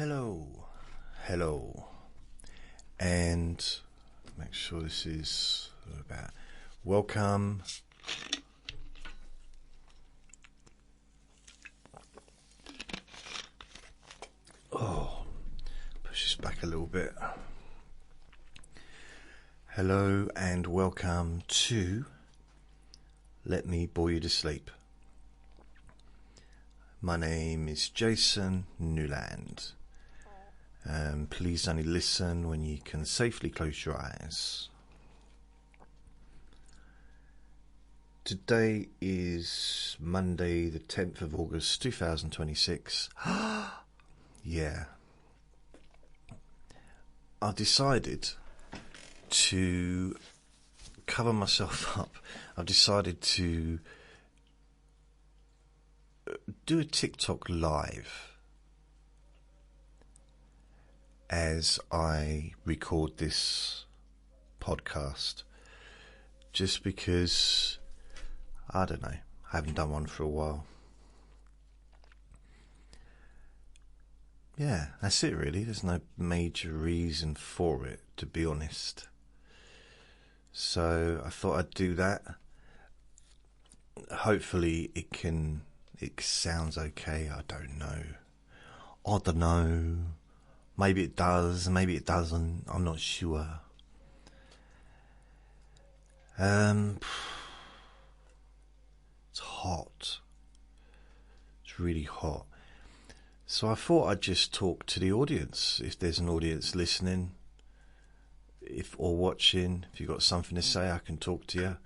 Hello, and make sure this is about welcome. Push this back a little bit. Hello and welcome to Let Me Bore You to Sleep. My name is Jason Newland. Please only listen when you can safely close your eyes. Today is Monday the 10th of August 2026. Yeah. I decided to cover myself up. I've decided to do a TikTok live as I record this podcast, just because, I don't know, I haven't done one for a while. Yeah, that's it really. There's no major reason for it, to be honest. So I thought I'd do that. Hopefully it sounds okay. I don't know. Maybe it does, maybe it doesn't. I'm not sure. It's hot. It's really hot. So I thought I'd just talk to the audience. If there's an audience listening, or watching, if you've got something to say, I can talk to you.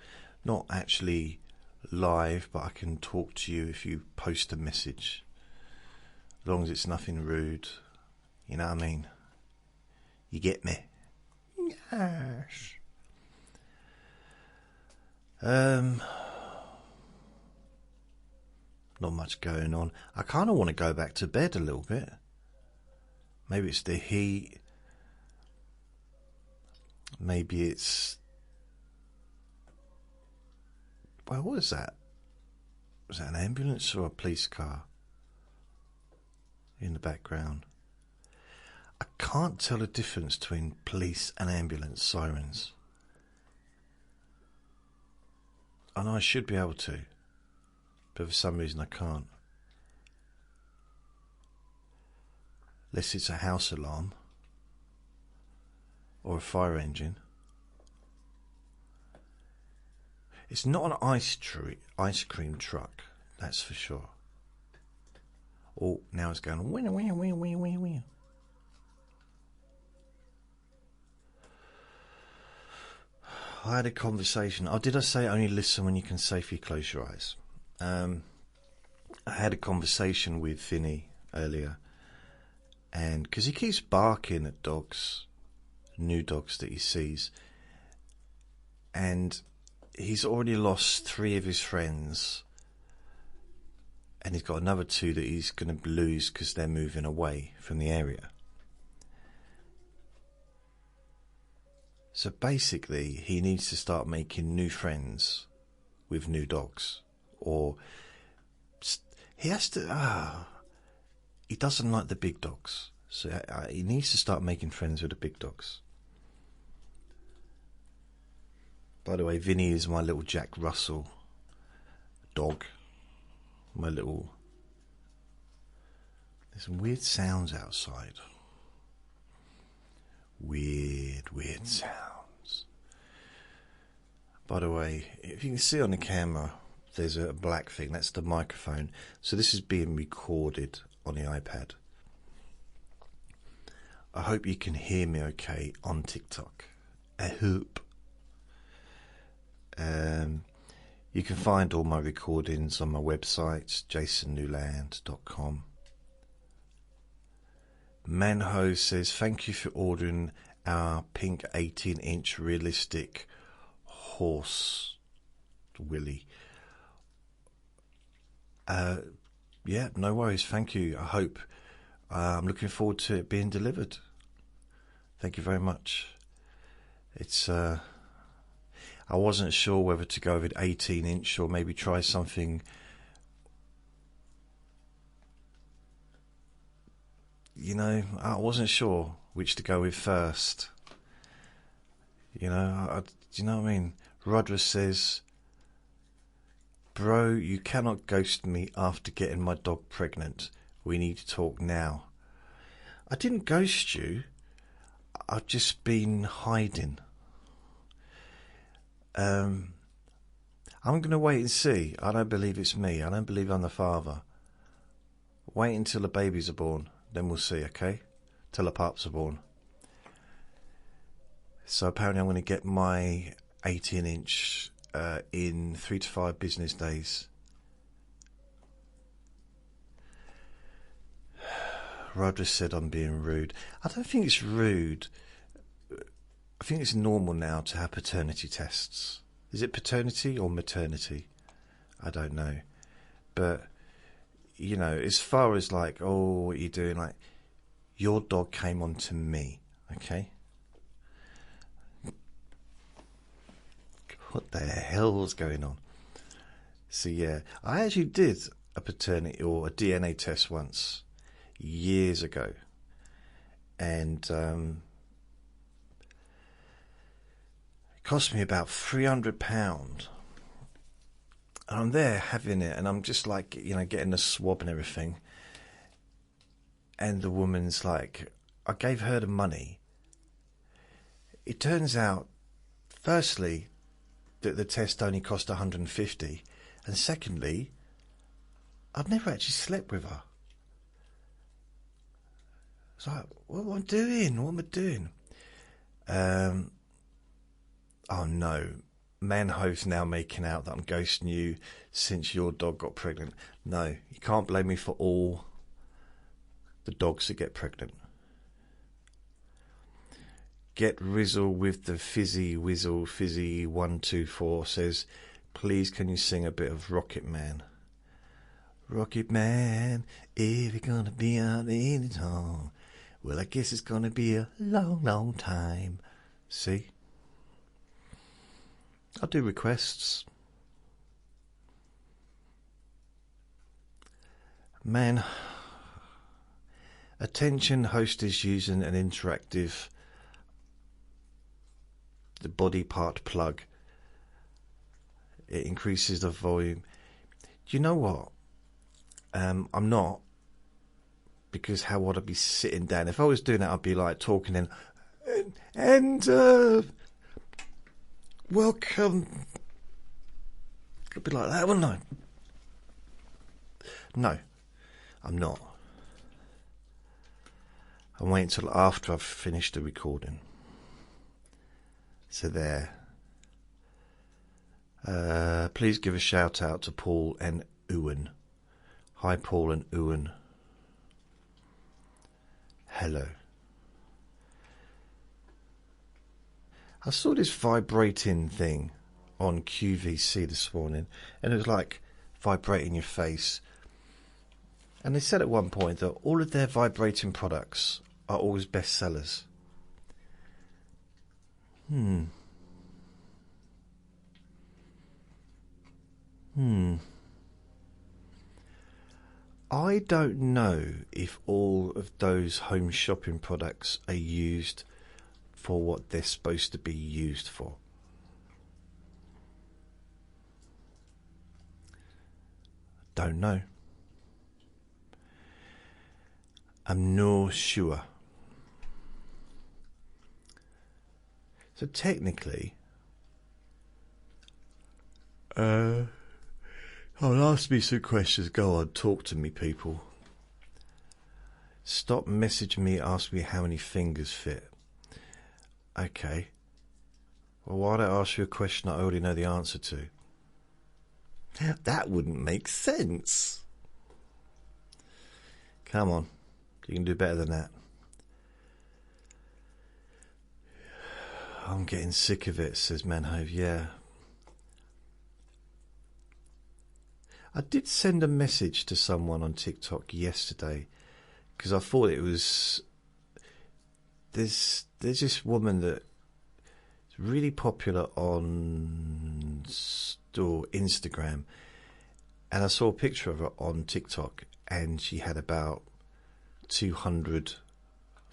Not actually live, but I can talk to you if you post a message. As long as it's nothing rude. You know what I mean? You get me? Yes. Not much going on. I kind of want to go back to bed a little bit. Maybe it's the heat. Maybe it's... Well, what is that? Was that an ambulance or a police car in the background? I can't tell the difference between police and ambulance sirens. I know I should be able to, but for some reason I can't. Unless it's a house alarm or a fire engine. It's not an ice cream truck, that's for sure. Oh, now it's going wee wee wee wee wee wee. I had a conversation. Oh, did I say only listen when you can safely close your eyes? I had a conversation with Vinny earlier, and because he keeps barking at dogs, new dogs that he sees, and he's already lost 3 of his friends, and he's got another 2 that he's going to lose because they're moving away from the area. So basically, he needs to start making new friends with new dogs. Or he has to... he doesn't like the big dogs. So he needs to start making friends with the big dogs. By the way, Vinny is my little Jack Russell dog. My little... There's some weird sounds outside. Weird sounds. By the way, if you can see on the camera, there's a black thing. That's the microphone. So this is being recorded on the iPad. I hope you can hear me okay on TikTok. I hope. You can find all my recordings on my website, jasonnewland.com. Manho says, thank you for ordering our pink 18-inch realistic horse, Willie. Yeah, no worries, thank you. I hope. I'm looking forward to it being delivered. Thank you very much. It's... I wasn't sure whether to go with 18-inch or maybe try something I wasn't sure which to go with first. Do you know what I mean? Rodra says, bro, you cannot ghost me after getting my dog pregnant. We need to talk now. I didn't ghost you. I've just been hiding. I'm going to wait and see. I don't believe it's me. I don't believe I'm the father. Wait until the babies are born. Then we'll see, okay? Till the pups are born. So apparently I'm going to get my 18-inch in 3 to 5 business days. Rodra said I'm being rude. I don't think it's rude. I think it's normal now to have paternity tests. Is it paternity or maternity? I don't know. But, as far as like, oh, what are you doing? Like, your dog came on to me, okay? What the hell's going on? So, yeah, I actually did a paternity or a DNA test once, years ago. And it cost me about £300. And I'm there having it, and I'm just like, getting the swab and everything. And the woman's like, I gave her the money. It turns out, firstly, that the test only cost 150, and secondly, I'd never actually slept with her. It's like, what am I doing? What am I doing? Oh no, Manho's now making out that I'm ghosting you since your dog got pregnant. No, you can't blame me for all the dogs that get pregnant. Get Rizzle with the fizzy whizzle fizzy 124 says, please can you sing a bit of Rocket Man? Rocket Man, if you're gonna be out in the town, well I guess it's gonna be a long, long time. See? I'll do requests. Man, attention host is using an interactive the body part plug. It increases the volume. Do you know what? I'm not, because how would I be sitting down? If I was doing that, I'd be like talking and welcome. Could be like that, wouldn't I? No, I'm not. I'm waiting till after I've finished the recording. So there. Please give a shout out to Paul and Ewan. Hi Paul and Ewan. Hello. I saw this vibrating thing on QVC this morning, and it was like vibrating your face. And they said at one point that all of their vibrating products are always bestsellers. I don't know if all of those home shopping products are used for what they're supposed to be used for. Don't know. I'm no sure. So technically, oh, ask me some questions. Go on, talk to me, people. Stop messaging me, ask me how many fingers fit. Okay. Well, why don't I ask you a question I already know the answer to? That wouldn't make sense. Come on, you can do better than that. I'm getting sick of it, says Manhove. Yeah. I did send a message to someone on TikTok yesterday because I thought it was... There's this woman that is really popular on Instagram, and I saw a picture of her on TikTok, and she had about 200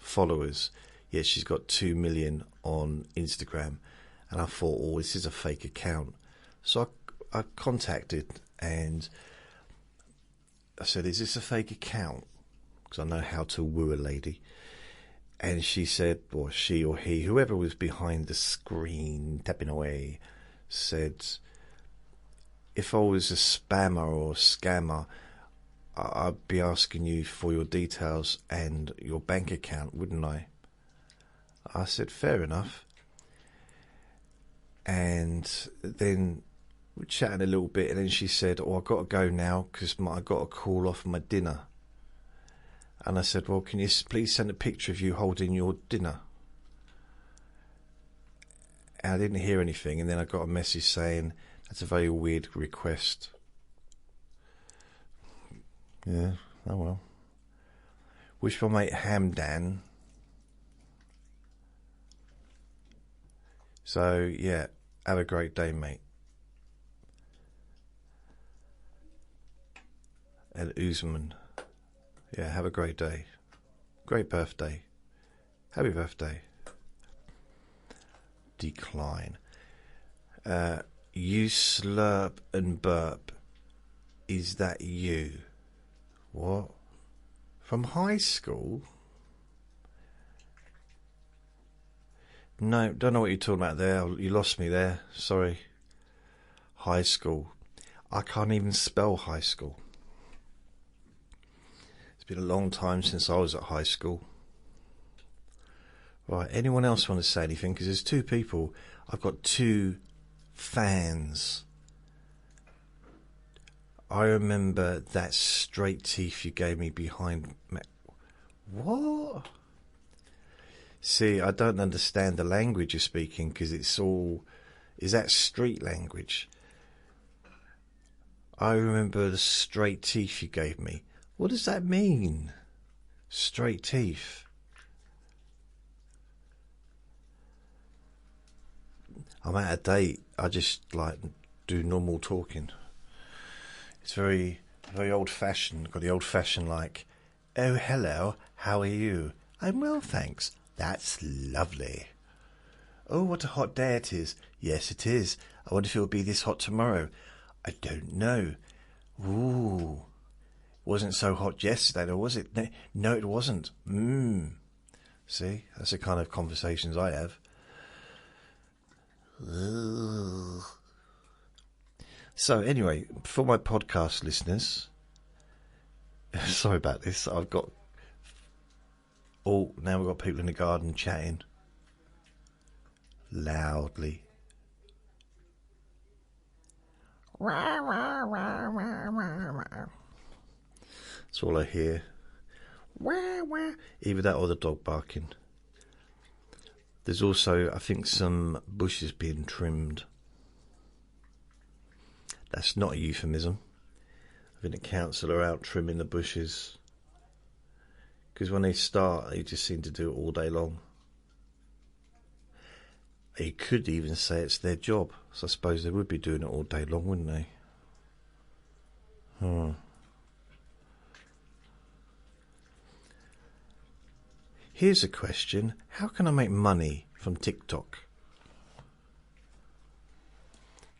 followers, yet she's got 2 million on Instagram. And I thought, oh, this is a fake account. So I contacted and I said, is this a fake account? Because I know how to woo a lady. And she said, or she or he, whoever was behind the screen tapping away, said, if I was a spammer or a scammer, I'd be asking you for your details and your bank account, wouldn't I? I said, fair enough. And then we're chatting a little bit, and then she said, oh, I've got to go now because I got to call off my dinner. And I said, well, can you please send a picture of you holding your dinner? And I didn't hear anything, and then I got a message saying, that's a very weird request. Yeah, oh well. Wish my mate Hamdan. So, yeah, have a great day, mate. And Usman. Yeah, have a great day. Great birthday. Happy birthday. Decline. You slurp and burp. Is that you? What? From high school? No, don't know what you're talking about there. You lost me there. Sorry. High school. I can't even spell high school. It's been a long time since I was at high school. Right, anyone else want to say anything? Because there's 2 people. I've got 2 fans. I remember that straight teeth you gave me behind... What? See, I don't understand the language you're speaking because it's all... Is that street language? I remember the straight teeth you gave me. What does that mean? Straight teeth. I'm at a date. I just like do normal talking. It's very, very old-fashioned. Got the old-fashioned like, oh, hello, how are you? I'm well, thanks. That's lovely. Oh, what a hot day it is. Yes, it is. I wonder if it will be this hot tomorrow. I don't know. Ooh. Wasn't so hot yesterday, or was it? No, it wasn't. See, that's the kind of conversations I have. Ugh. So anyway, for my podcast listeners, sorry about this. I've got... Oh, now we've got people in the garden chatting loudly. That's all I hear. Either that or the dog barking. There's also, I think, some bushes being trimmed. That's not a euphemism. I think the council are out trimming the bushes. Because when they start, they just seem to do it all day long. You could even say it's their job. So I suppose they would be doing it all day long, wouldn't they? Here's a question. How can I make money from TikTok?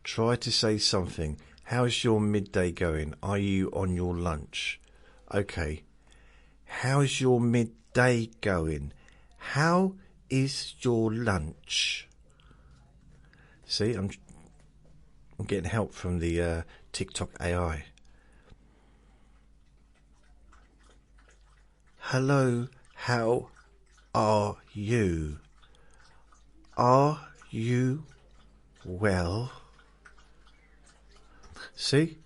Try to say something. How's your midday going? Are you on your lunch? Okay. How's your midday going? How is your lunch? See, I'm getting help from the TikTok AI. Hello, how are you? Are you well? See?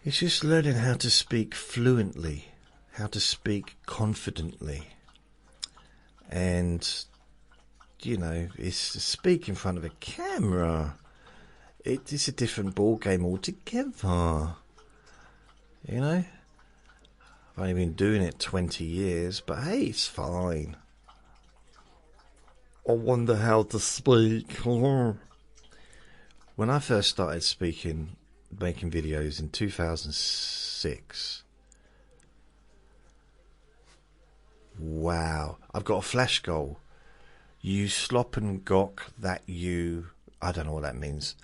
It's just learning how to speak fluently, how to speak confidently. And, you know, it's speak in front of a camera. It's a different ball game altogether. You know? I've only been doing it 20 years, but hey, it's fine. I wonder how to speak. When I first started speaking, making videos in 2006, Wow. I've got a flash goal. You slop and gawk that you... I don't know what that means.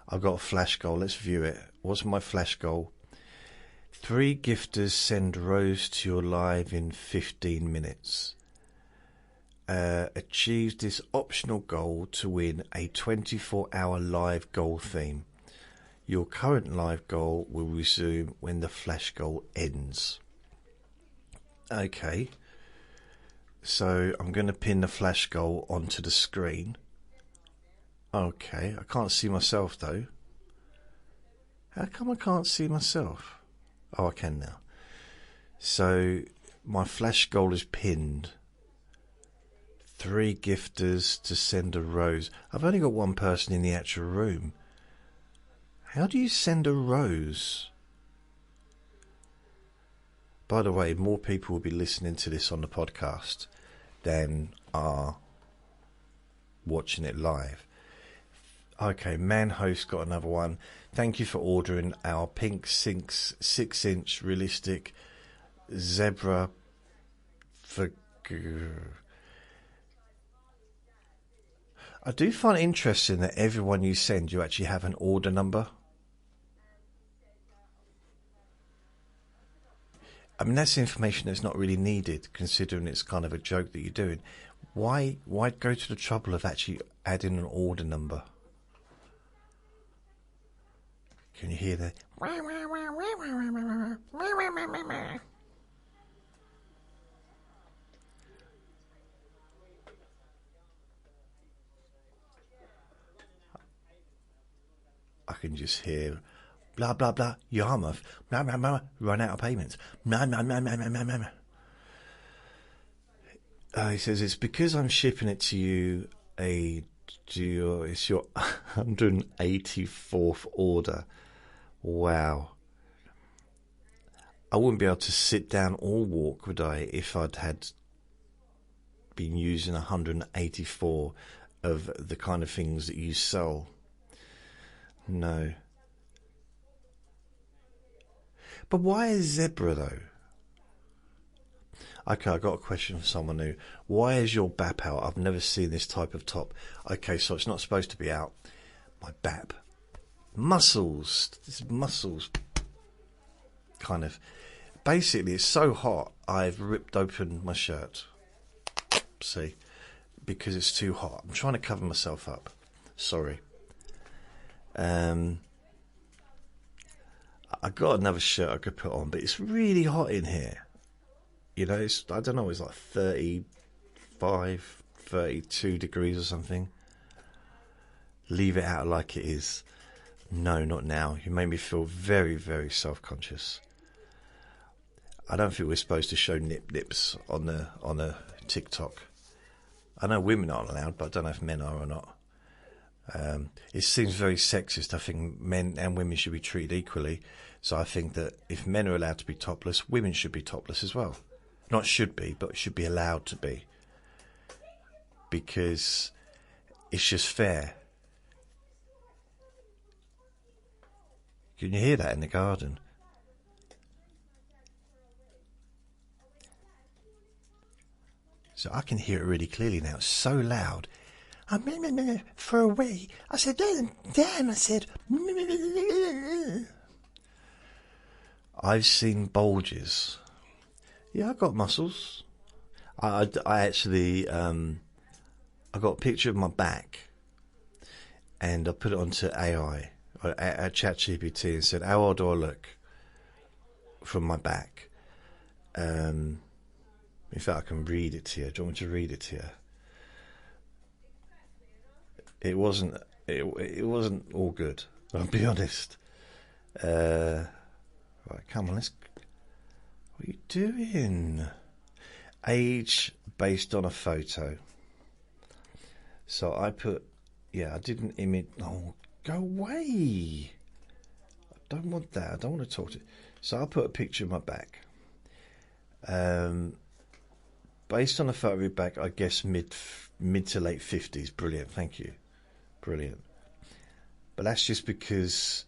I've got a flash goal. Let's view it. What's my flash goal? 3 gifters send Rose to your live in 15 minutes. Achieve this optional goal to win a 24-hour live goal theme. Your current live goal will resume when the flash goal ends. Okay. So I'm going to pin the flash goal onto the screen. Okay. I can't see myself though. How come I can't see myself? Oh, I can now. So my flash goal is pinned. 3 gifters to send a rose. I've only got 1 person in the actual room. How do you send a rose? By the way, more people will be listening to this on the podcast than are watching it live. Okay, Man Host got another one. Thank you for ordering our pink 6-inch realistic zebra for... I do find it interesting that everyone you send, you actually have an order number. I mean, that's information that's not really needed, considering it's kind of a joke that you're doing. Why go to the trouble of actually adding an order number? Can you hear that? I can just hear blah blah blah Yarmouth blah, blah, blah, run out of payments. Blah, blah, blah, blah, blah, blah, blah. He says it's because I'm shipping it to you. It's your 184th order. Wow. I wouldn't be able to sit down or walk, would I, if I'd had been using 184 of the kind of things that you sell. No. But why is zebra though? Okay, I got a question for someone new. Why is your BAP out? I've never seen this type of top. Okay, so it's not supposed to be out. My BAP. Muscles. This is muscles. Kind of. Basically, it's so hot, I've ripped open my shirt. See? Because it's too hot. I'm trying to cover myself up. Sorry. I got another shirt I could put on, but it's really hot in here. You know, I don't know, it's like 35, 32 degrees or something. Leave it out like it is. No, not now. You made me feel very, very self-conscious. I don't think we're supposed to show nips on a TikTok. I know women aren't allowed, but I don't know if men are or not. It seems very sexist. I think men and women should be treated equally. So I think that if men are allowed to be topless, women should be topless as well. Not should be, but should be allowed to be. Because it's just fair. Can you hear that in the garden? So I can hear it really clearly now. It's so loud. For a wee. I said, damn, I said. I've seen bulges. Yeah, I've got muscles. I actually, I got a picture of my back and I put it onto AI, ChatGPT, and said, how old do I look from my back? In fact, I can read it to you. Do you want me to read it to you? It wasn't all good, I'll be honest. Right, come on, what are you doing? Age based on a photo. So I put, I didn't image. Oh, go away. I don't want that. I don't want to talk to you. So I put a picture of my back. Based on a photo of your back, I guess mid to late 50s. Brilliant, thank you. Brilliant. But that's just because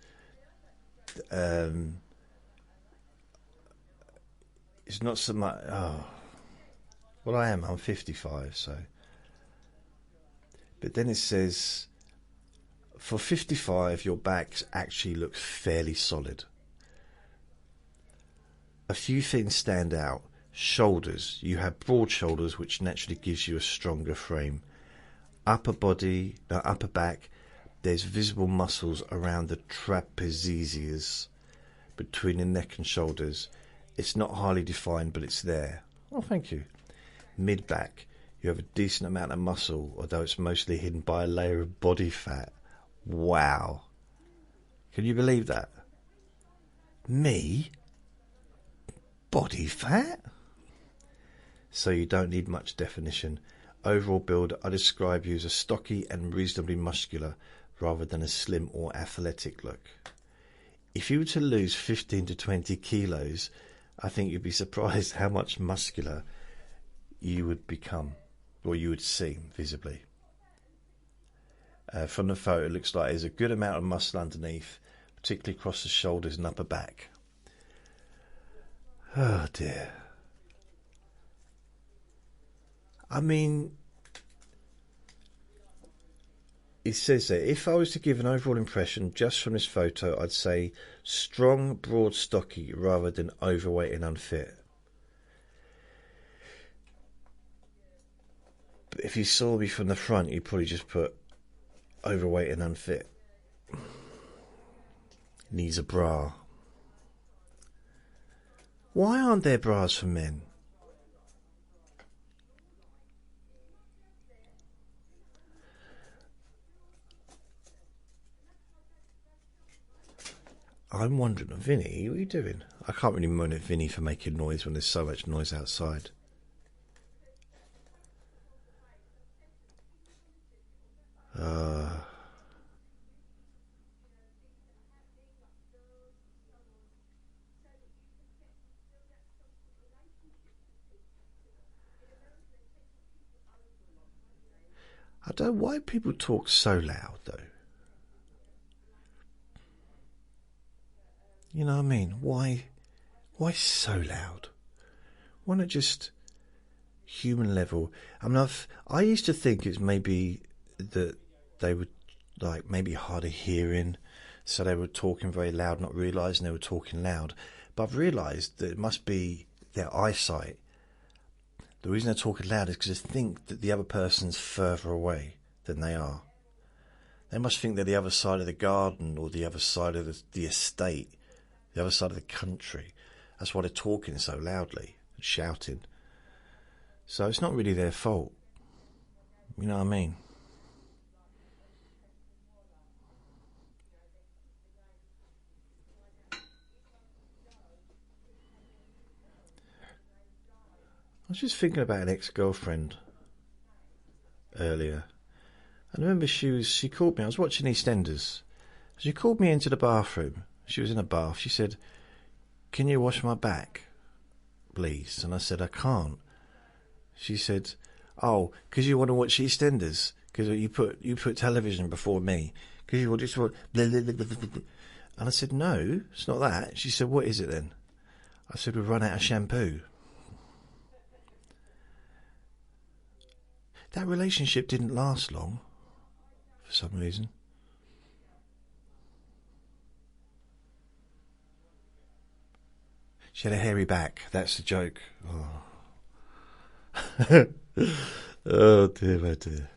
it's not so much. Oh, Well, I am. I'm 55, so. But then it says, for 55, your back actually looks fairly solid. A few things stand out. Shoulders. You have broad shoulders, which naturally gives you a stronger frame. Upper back, there's visible muscles around the trapezius between the neck and shoulders. It's not highly defined, but it's there. Oh, thank you. Mid back, you have a decent amount of muscle, although it's mostly hidden by a layer of body fat. Wow. Can you believe that? Me? Body fat? So you don't need much definition. Overall build, I describe you as a stocky and reasonably muscular rather than a slim or athletic look. If you were to lose 15 to 20 kilos, I think you'd be surprised how much muscular you would become, or you would seem visibly. From the photo, it looks like there's a good amount of muscle underneath, particularly across the shoulders and upper back. Oh dear. I mean, it says there, if I was to give an overall impression just from this photo, I'd say strong, broad, stocky, rather than overweight and unfit. But if you saw me from the front, you'd probably just put overweight and unfit. Needs a bra. Why aren't there bras for men? I'm wondering, Vinny, what are you doing? I can't really moan at Vinny for making noise when there's so much noise outside. I don't know why people talk so loud, though. You know what I mean? Why so loud? Why not just human level? I mean, I used to think it's maybe that they were like maybe hard of hearing, so they were talking very loud, not realising they were talking loud. But I've realised that it must be their eyesight. The reason they're talking loud is because they think that the other person's further away than they are. They must think they're the other side of the garden or the other side of the estate, the other side of the country. That's why they're talking so loudly and shouting. So it's not really their fault. You know what I mean? I was just thinking about an ex-girlfriend earlier. And I remember she called me. I was watching EastEnders. She called me into the bathroom. She was in a bath. She said, "Can you wash my back, please?" And I said, "I can't." She said, "Oh, because you want to watch EastEnders? Because you put television before me? Because you just want..." And I said, "No, it's not that." She said, "What is it then?" I said, "We've run out of shampoo." That relationship didn't last long, for some reason. She had a hairy back. That's the joke. Oh, oh dear, oh dear.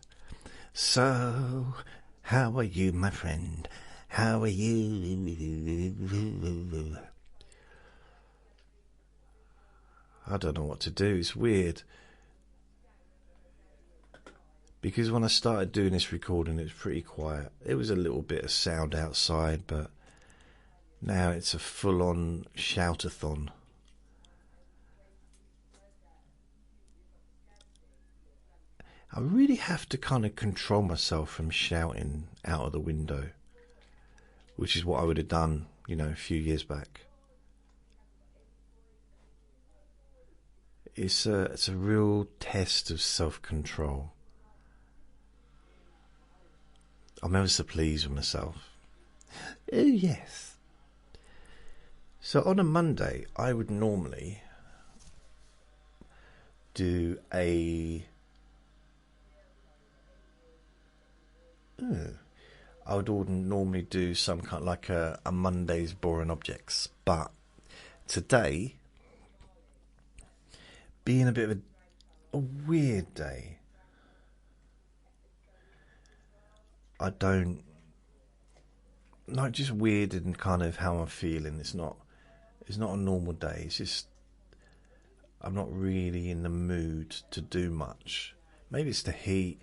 So, how are you, my friend? How are you? I don't know what to do. It's weird. Because when I started doing this recording, it was pretty quiet. It was a little bit of sound outside, but now it's a full-on shout-a-thon. I really have to kind of control myself from shouting out of the window, which is what I would have done, a few years back. It's a real test of self-control. I'm ever so pleased with myself. Oh, yes. So on a Monday, I would normally do I would normally do some kind of like a Monday's boring objects, but today, being a bit of a weird day, I don't, not just weird in kind of how I'm feeling. It's not a normal day. It's just I'm not really in the mood to do much. Maybe it's the heat,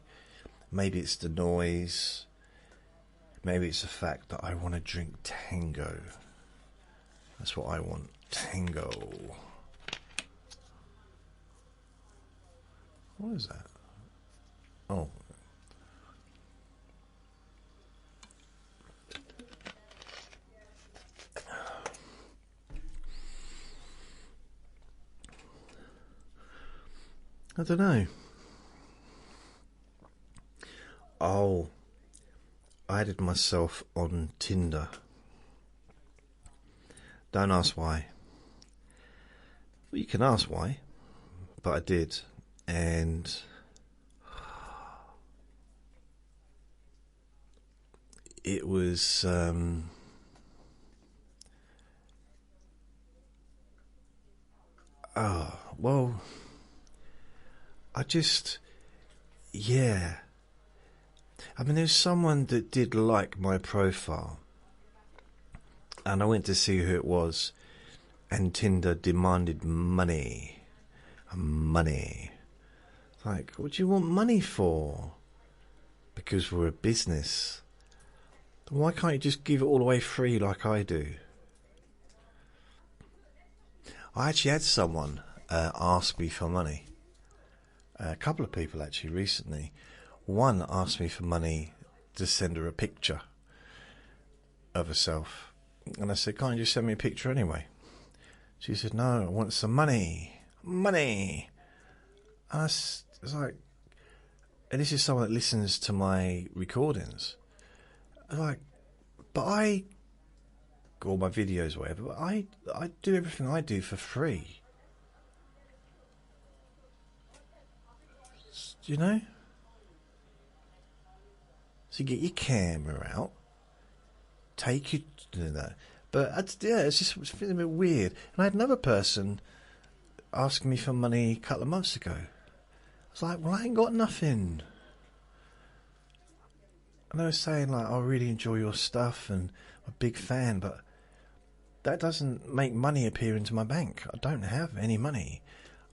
maybe it's the noise, maybe it's the fact that I want to drink Tango. That's what I want, Tango. What is that? Oh. I don't know. Oh, I added myself on Tinder. Don't ask why. Well, you can ask why, but I did, and it was well, I just, yeah. I mean, there's someone that did like my profile, and I went to see who it was, and Tinder demanded money. Money. Like, what do you want money for? Because we're a business. Why can't you just give it all away free like I do? I actually had someone ask me for money. A couple of people actually recently. One asked me for money to send her a picture of herself. And I said, can't you just send me a picture anyway? She said, no, I want some money. Money! And I was like, and this is someone that listens to my recordings. I was like, but or my videos, whatever, but I do everything I do for free. Do you know? So you get your camera out, take you to that. But it's just feeling a bit weird. And I had another person asking me for money a couple of months ago. I was like, well, I ain't got nothing. And they were saying, like, I really enjoy your stuff and I'm a big fan, but that doesn't make money appear into my bank. I don't have any money.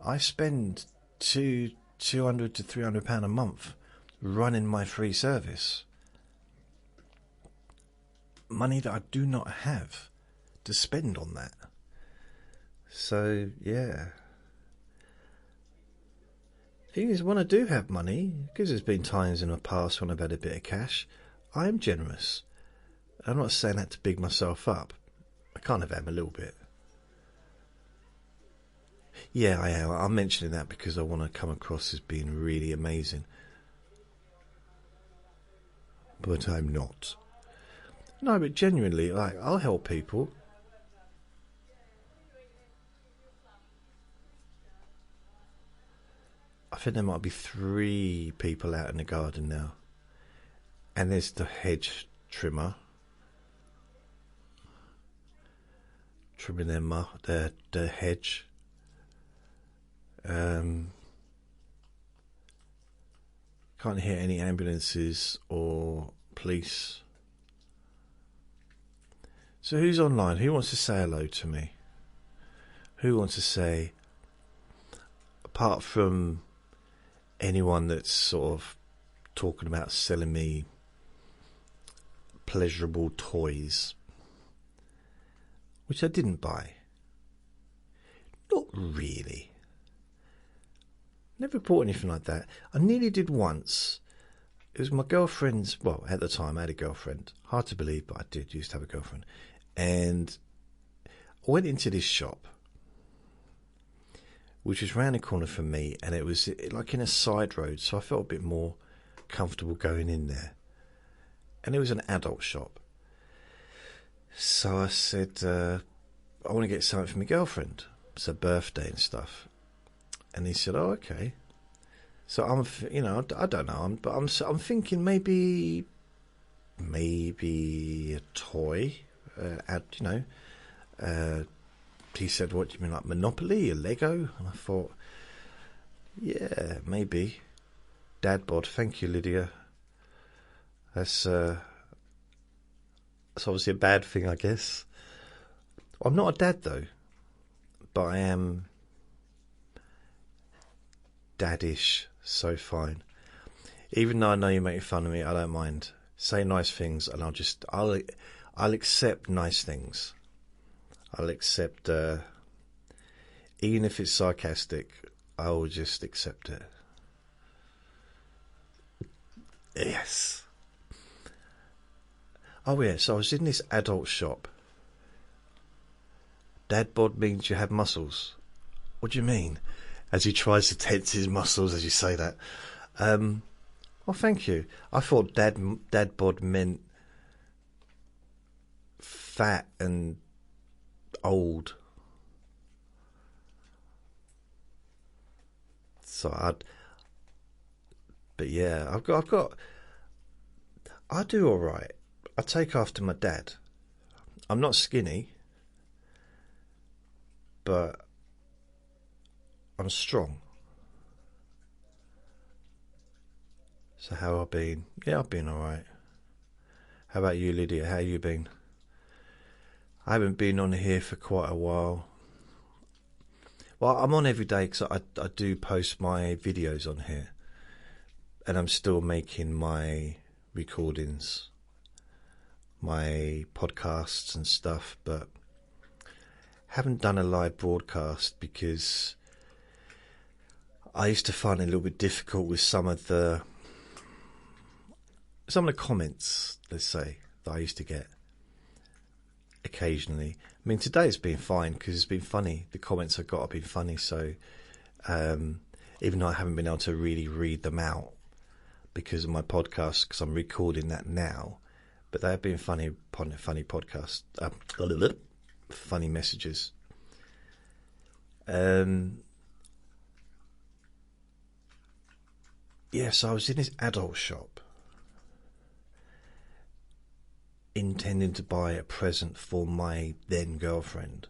I spend £200 to £300 a month running my free service. Money that I do not have to spend on that. So, yeah. Thing is, when I do have money, because there's been times in the past when I've had a bit of cash, I am generous. I'm not saying that to big myself up. I kind of am a little bit. Yeah, I am. I'm mentioning that because I want to come across as being really amazing. But I'm not. No, but genuinely, like, I'll help people. I think there might be 3 people out in the garden now. And there's the hedge trimmer. Trimming their hedge. Can't hear any ambulances or police. So who's online? Who wants to say hello to me? Who wants to say, apart from anyone that's sort of talking about selling me pleasurable toys, which I didn't buy. Not really. Never bought anything like that. I nearly did once. It was my girlfriend's, well, at the time I had a girlfriend. Hard to believe, but I did used to have a girlfriend. And I went into this shop, which was round the corner from me, and it was like in a side road, so I felt a bit more comfortable going in there. And it was an adult shop. So I said, I want to get something for my girlfriend. It's her birthday and stuff. And he said, "Oh, okay." So I don't know, but I'm thinking maybe a toy. He said, "What do you mean, like Monopoly, a Lego?" And I thought, yeah, maybe. Dad bod, thank you, Lydia. That's obviously a bad thing, I guess. I'm not a dad though, but I am daddish, so fine. Even though I know you make fun of me, I don't mind. Say nice things, and I'll accept nice things. I'll accept, even if it's sarcastic, I will just accept it. Yes. Oh yeah, so I was in this adult shop. Dad bod means you have muscles. What do you mean? As he tries to tense his muscles as you say that. Well, thank you. I thought dad bod meant fat and old. But yeah, I do all right. I take after my dad. I'm not skinny, but I'm strong. So how have I been? Yeah, I've been all right. How about you, Lydia? How you been? I haven't been on here for quite a while. Well, I'm on every day because I do post my videos on here. And I'm still making my recordings, my podcasts and stuff, but haven't done a live broadcast because I used to find it a little bit difficult with some of the comments, let's say, that I used to get occasionally. I mean, today it's been fine because it's been funny. The comments I got have been funny, so even though I haven't been able to really read them out because of my podcast, because I'm recording that now, but they have been funny podcasts, funny messages. Yeah, so I was in this adult shop intending to buy a present for my then girlfriend,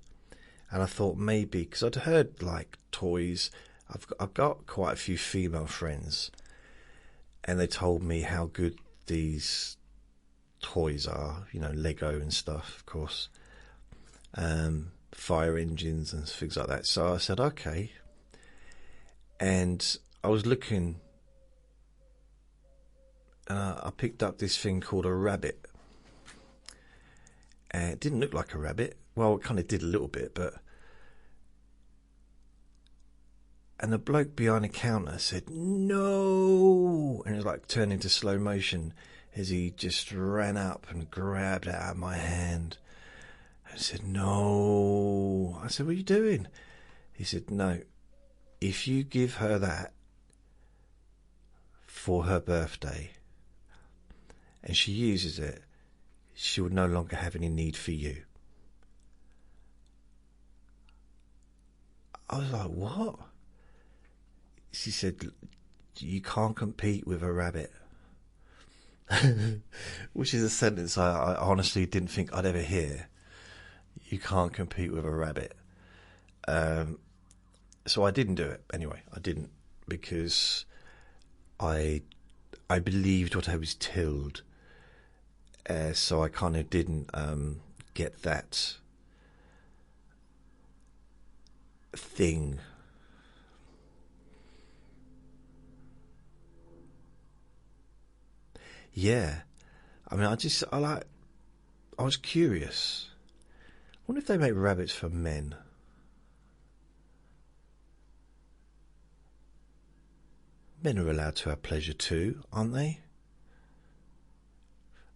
and I thought maybe, because I'd heard like toys, I've got quite a few female friends, and they told me how good these toys are, Lego and stuff, of course, fire engines and things like that. So I said, okay. And I was looking, I picked up this thing called a rabbit. And it didn't look like a rabbit. Well, it kind of did a little bit, but... And the bloke behind the counter said, "No!" And it was like turned into slow motion as he just ran up and grabbed it out of my hand. I said, "No." I said, "What are you doing?" He said, "No. If you give her that for her birthday and she uses it, she will no longer have any need for you." I was like, "What?" She said, "You can't compete with a rabbit." Which is a sentence I honestly didn't think I'd ever hear. You can't compete with a rabbit. So I didn't do it. Anyway, I didn't, because I believed what I was told. So I kind of didn't get that thing. Yeah, I mean, I was curious. I wonder if they make rabbits for men. Men are allowed to have pleasure too, aren't they?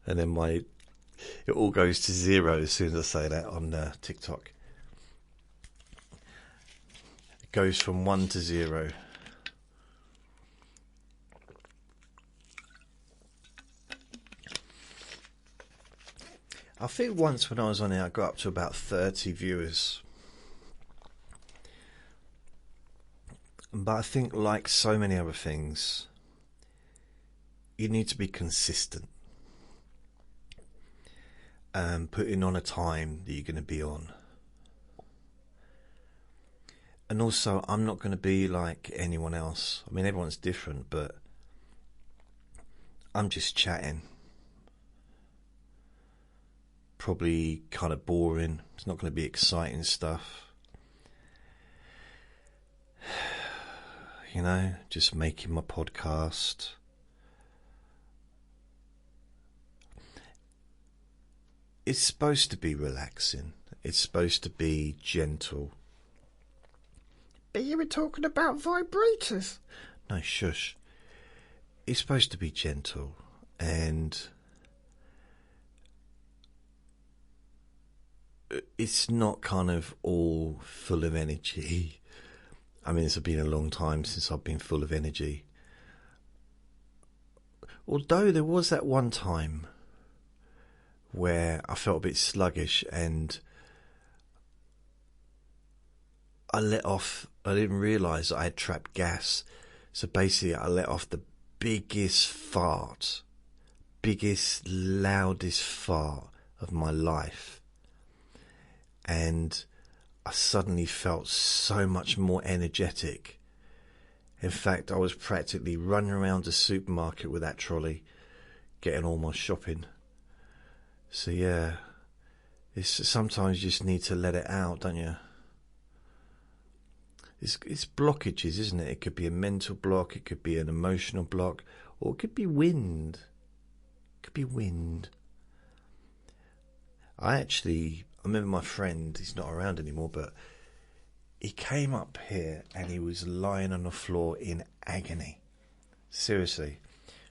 And then it all goes to zero as soon as I say that on TikTok. It goes from 1 to 0. I think once when I was on it, I got up to about 30 viewers. But I think, like so many other things, you need to be consistent. Putting on a time that you're going to be on. And also, I'm not going to be like anyone else. I mean, everyone's different, but I'm just chatting. Probably kind of boring. It's not going to be exciting stuff. You know, just making my podcast. It's supposed to be relaxing. It's supposed to be gentle. But you were talking about vibrators. No, shush. It's supposed to be gentle and it's not kind of all full of energy. I mean, it's been a long time since I've been full of energy. Although there was that one time where I felt a bit sluggish and I let off. I didn't realise I had trapped gas. So basically I let off the biggest fart. Biggest, loudest fart of my life. And I suddenly felt so much more energetic. In fact, I was practically running around the supermarket with that trolley, getting all my shopping. So yeah, sometimes you just need to let it out, don't you? It's blockages, isn't it? It could be a mental block, it could be an emotional block, or it could be wind. It could be wind. I remember my friend, he's not around anymore, but he came up here and he was lying on the floor in agony. Seriously.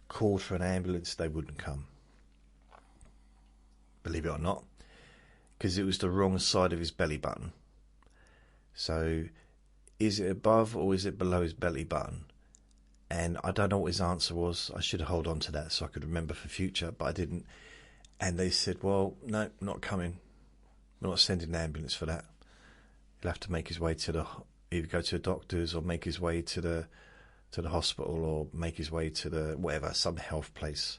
Called for an ambulance, they wouldn't come. Believe it or not. Because it was the wrong side of his belly button. So, is it above or is it below his belly button? And I don't know what his answer was. I should hold on to that so I could remember for future, but I didn't. And they said, well, no, not coming. We're not sending an ambulance for that. He'll have to make his way to either go to the doctors or make his way to the hospital or make his way to some health place.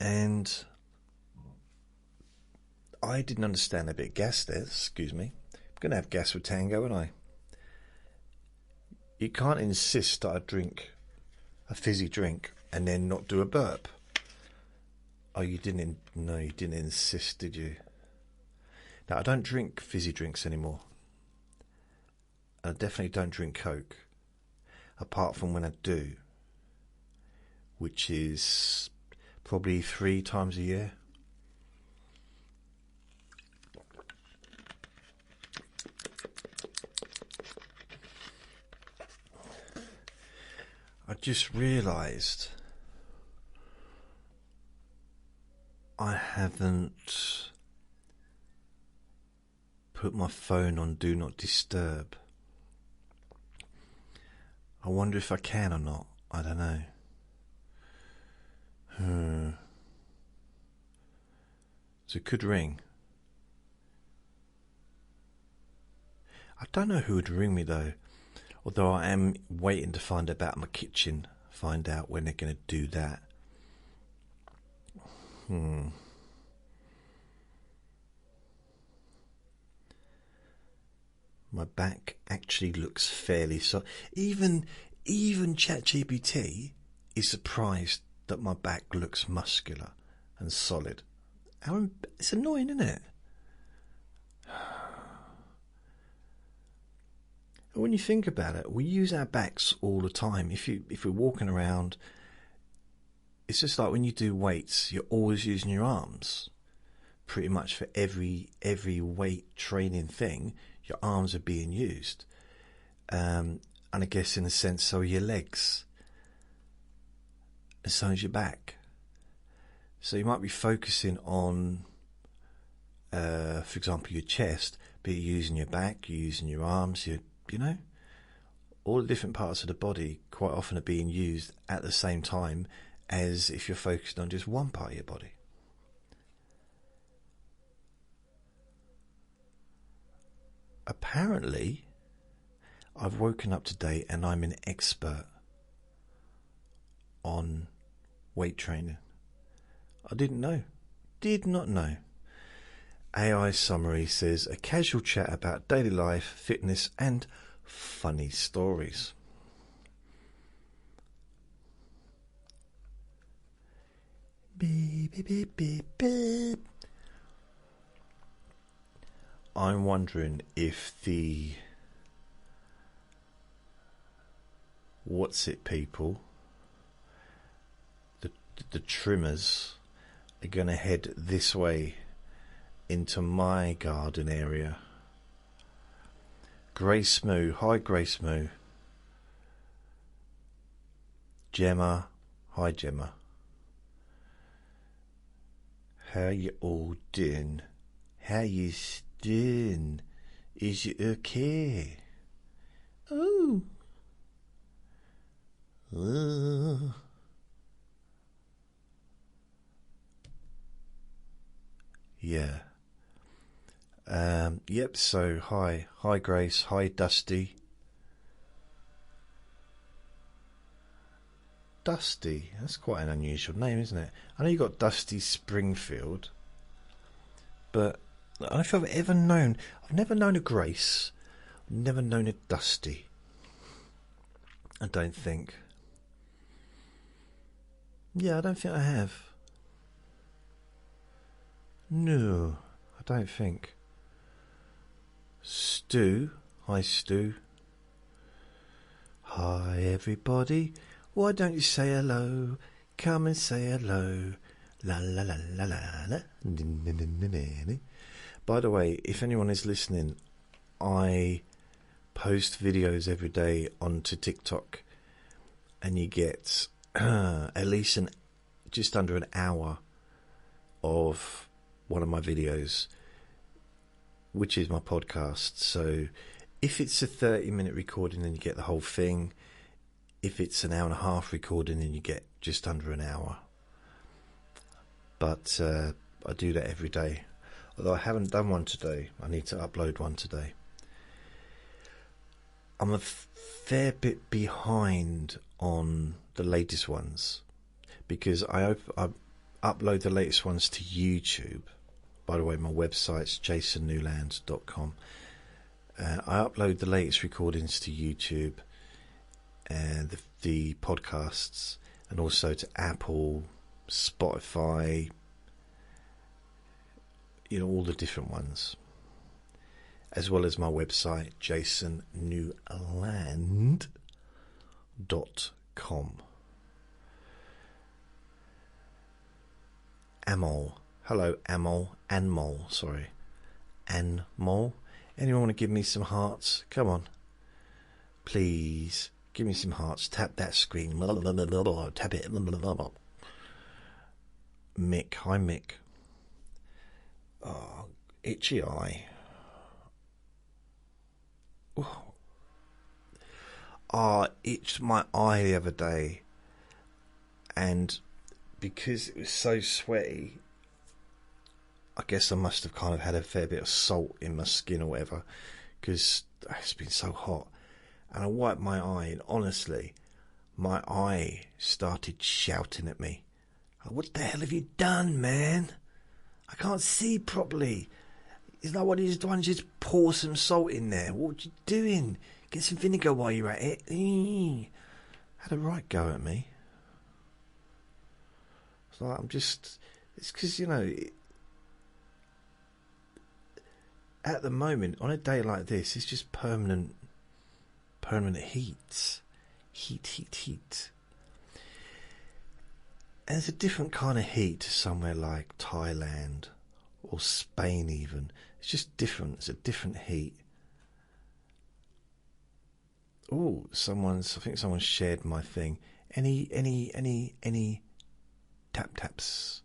And I didn't understand a bit of gas there. Excuse me. I'm going to have gas with Tango, aren't I? You can't insist that I drink a fizzy drink and then not do a burp. Oh, you didn't insist, did you? Now, I don't drink fizzy drinks anymore. I definitely don't drink Coke. Apart from when I do. Which is probably 3 times a year. I just realised I haven't put my phone on Do Not Disturb. I wonder if I can or not. I don't know. So it could ring. I don't know who would ring me though. Although I am waiting to find out about my kitchen. Find out when they're going to do that. My back actually looks fairly so. Even ChatGPT is surprised that my back looks muscular and solid. It's annoying, isn't it? When you think about it, we use our backs all the time. If we're walking around, it's just like when you do weights, you're always using your arms. Pretty much for every weight training thing, your arms are being used. And I guess in a sense, so are your legs. And so is your back. So you might be focusing on, for example, your chest, but you're using your back, you're using your arms, you know, all the different parts of the body quite often are being used at the same time as if you're focused on just one part of your body. Apparently, I've woken up today and I'm an expert on weight training. I did not know. AI summary says a casual chat about daily life, fitness and funny stories. Beep, beep, beep, beep, beep. I'm wondering if the people, the trimmers, are going to head this way into my garden area. Grace Moo, hi Grace Moo. Gemma, hi Gemma. How you all doing? How you doing? Is it okay? Oh. Yeah. Yep, so hi Grace, hi Dusty. Dusty, that's quite an unusual name, isn't it? I know you got Dusty Springfield, but I don't know if I've never known a Grace, I've never known a Dusty. I don't think. Yeah, I don't think I have. No, I don't think. Stu, hi Stu. Hi everybody, why don't you say hello? Come and say hello. La la la la la la. By the way, if anyone is listening, I post videos every day onto TikTok, and you get at least just under an hour of one of my videos, which is my podcast. So if it's a 30-minute recording, then you get the whole thing. If it's an hour and a half recording, then you get just under an hour. But I do that every day. Although I haven't done one today. I need to upload one today. I'm a fair bit behind on the latest ones, because I upload the latest ones to YouTube. By the way, my website's jasonnewland.com. I upload the latest recordings to YouTube and the podcasts, and also to Apple, Spotify, all the different ones, as well as my website, jasonnewland.com. Amol. Hello, Amol. Anmol, sorry. Anmol. Anyone want to give me some hearts? Come on. Please, give me some hearts. Tap that screen. Tap it. Mick. Hi, Mick. Oh, itchy eye. I itched my eye the other day, and because it was so sweaty, I guess I must have kind of had a fair bit of salt in my skin or whatever, because it's been so hot. And I wiped my eye, and honestly, my eye started shouting at me. What the hell have you done, man? I can't see properly. It's like, what are you doing? Just pour some salt in there. What are you doing? Get some vinegar while you're at it. Had a right go at me. It's like, it's because, at the moment, on a day like this, it's just permanent heat. Heat. And it's a different kind of heat to somewhere like Thailand or Spain even. It's just different. It's a different heat. Oh, I think someone shared my thing. Any taps?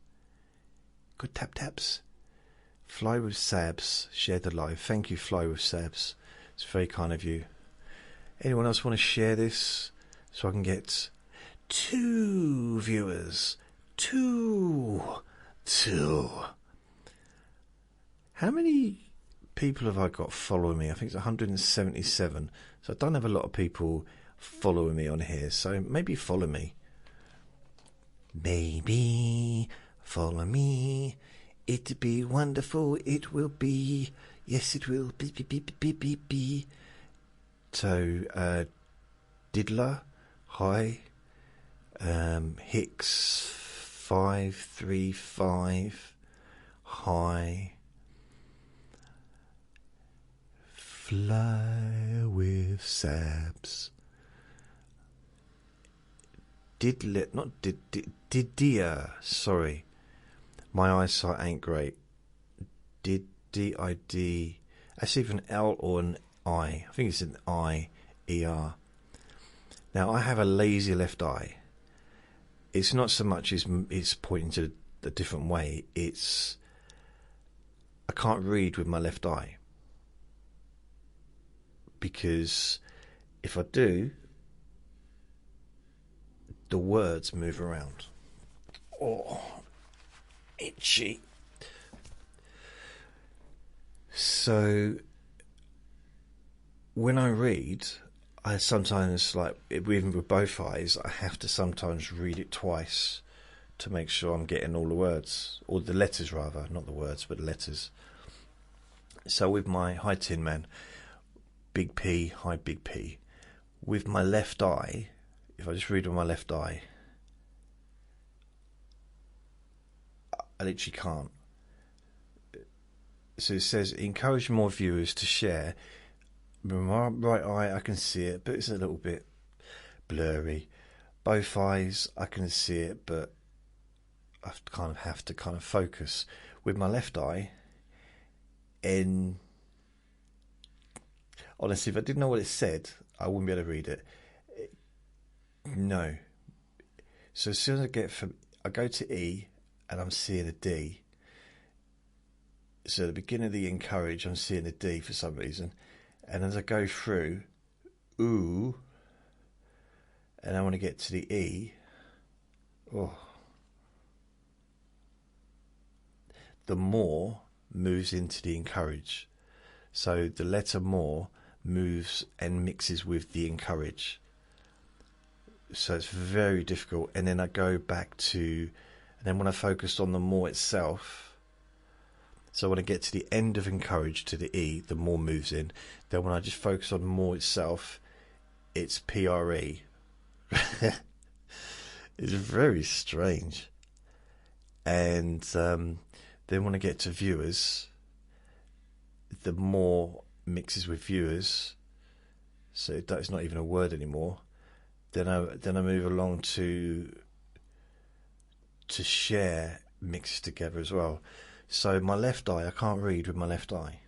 Good taps? Fly with Sabs shared the live. Thank you, Fly with Sabs. It's very kind of you. Anyone else want to share this so I can get 2 viewers? 2. How many people have I got following me? I think it's 177. So I don't have a lot of people following me on here. So maybe follow me. Maybe follow me. It'd be wonderful. It will be. Yes, it will be. So, Diddler, hi. Hicks 535, hi. Fly with Sabs. Didier, sorry. My eyesight ain't great. D-I-D. That's either an L or an I. I think it's an I-E-R. Now, I have a lazy left eye. It's not so much as it's pointing to a different way. It's... I can't read with my left eye. Because if I do, the words move around. Oh, itchy. So, when I read, I sometimes, like, even with both eyes, I have to sometimes read it twice to make sure I'm getting all the words, or the letters rather, not the words, but the letters. So with my, hi Tin Man, Big P, hi Big P, with my left eye, if I just read with my left eye, I literally can't. So it says, encourage more viewers to share. With my right eye, I can see it, but it's a little bit blurry. Both eyes, I can see it, but I kind of have to kind of focus. With my left eye, honestly, if I didn't know what it said, I wouldn't be able to read it. No. So as soon as I go to E, and I'm seeing a D. So at the beginning of the encourage, I'm seeing a D for some reason. And as I go through, ooh, and I want to get to the E, oh, the more moves into the encourage. So the letter more moves and mixes with the encourage. So it's very difficult. And then I go back to, and then when I focused on the more itself, so when I get to the end of encourage to the E, the more moves in. Then when I just focus on more itself, it's PRE. It's very strange. And then when I get to viewers, the more mixes with viewers. So it's not even a word anymore. Then I move along to share mixes together as well. So my left eye, I can't read with my left eye.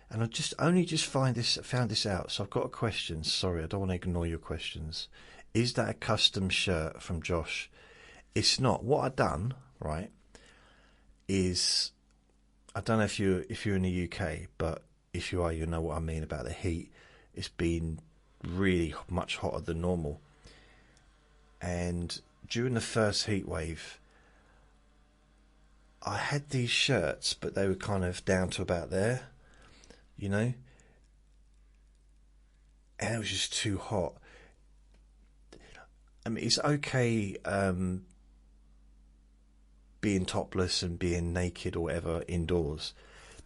And I only just found this out. So I've got a question. Sorry, I don't want to ignore your questions. Is that a custom shirt from Josh? It's not. What I've done, right, is, I don't know if you're in the UK, but if you are, you know what I mean about the heat. It's been really much hotter than normal. And during the first heat wave, I had these shirts, but they were kind of down to about there, you know, and it was just too hot. I mean, it's okay being topless and being naked or whatever indoors,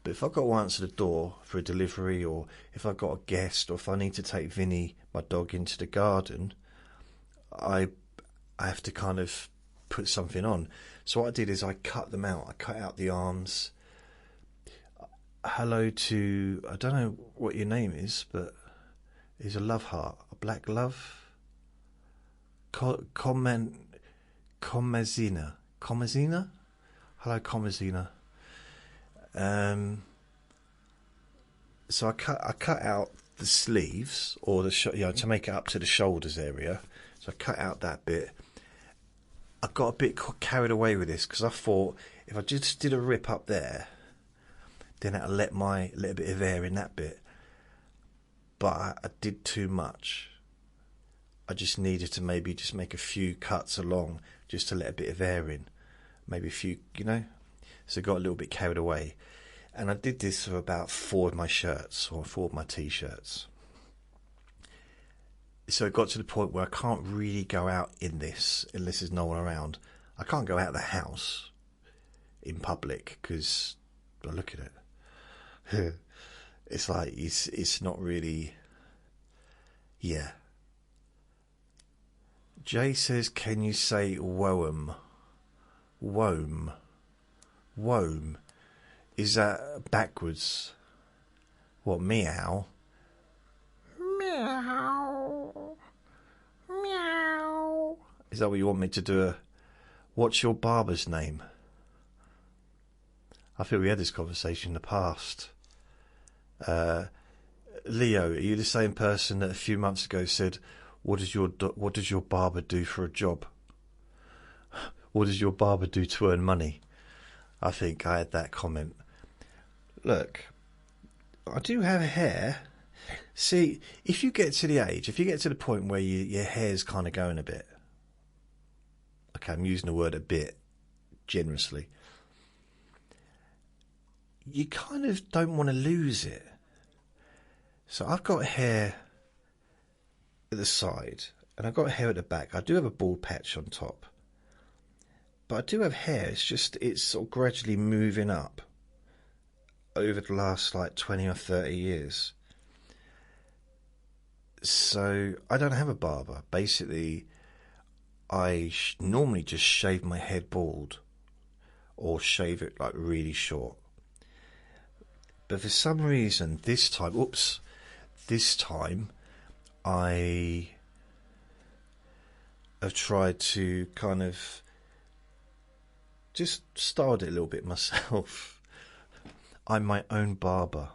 but if I've got to answer the door for a delivery, or if I've got a guest, or if I need to take Vinny, my dog, into the garden, I have to kind of put something on. So what I did is I cut them out. I cut out the arms. Hello to, I don't know what your name is, but it's a love heart, a black love. Comazina. Hello, Comazina. So I cut out the sleeves, or to make it up to the shoulders area. So I cut out that bit. I got a bit carried away with this because I thought if I just did a rip up there, then that'll let a bit of air in that bit. But I did too much. I just needed to maybe just make a few cuts along just to let a bit of air in. Maybe a few, you know. So I got a little bit carried away. And I did this for about 4 of my shirts, or 4 of my t-shirts. So it got to the point where I can't really go out in this unless there's no one around. I can't go out of the house in public because, well, look at it. It's like, it's not really, yeah. Jay says, can you say woam? Woam. Woam. Is that backwards? What, meow? Meow. Meow. Is that what you want me to do? What's your barber's name? I feel we had this conversation in the past. Leo, are you the same person that a few months ago said, what does your barber do for a job? What does your barber do to earn money? I think I had that comment. Look, I do have hair. See, if you get to the point where your hair's kind of going a bit, okay, I'm using the word a bit generously, you kind of don't want to lose it. So I've got hair at the side, and I've got hair at the back. I do have a bald patch on top. But I do have hair, it's sort of gradually moving up over the last like 20 or 30 years. So I don't have a barber. Basically, I normally just shave my head bald or shave it like really short. But for some reason this time I have tried to kind of just styled it a little bit myself. I'm my own barber.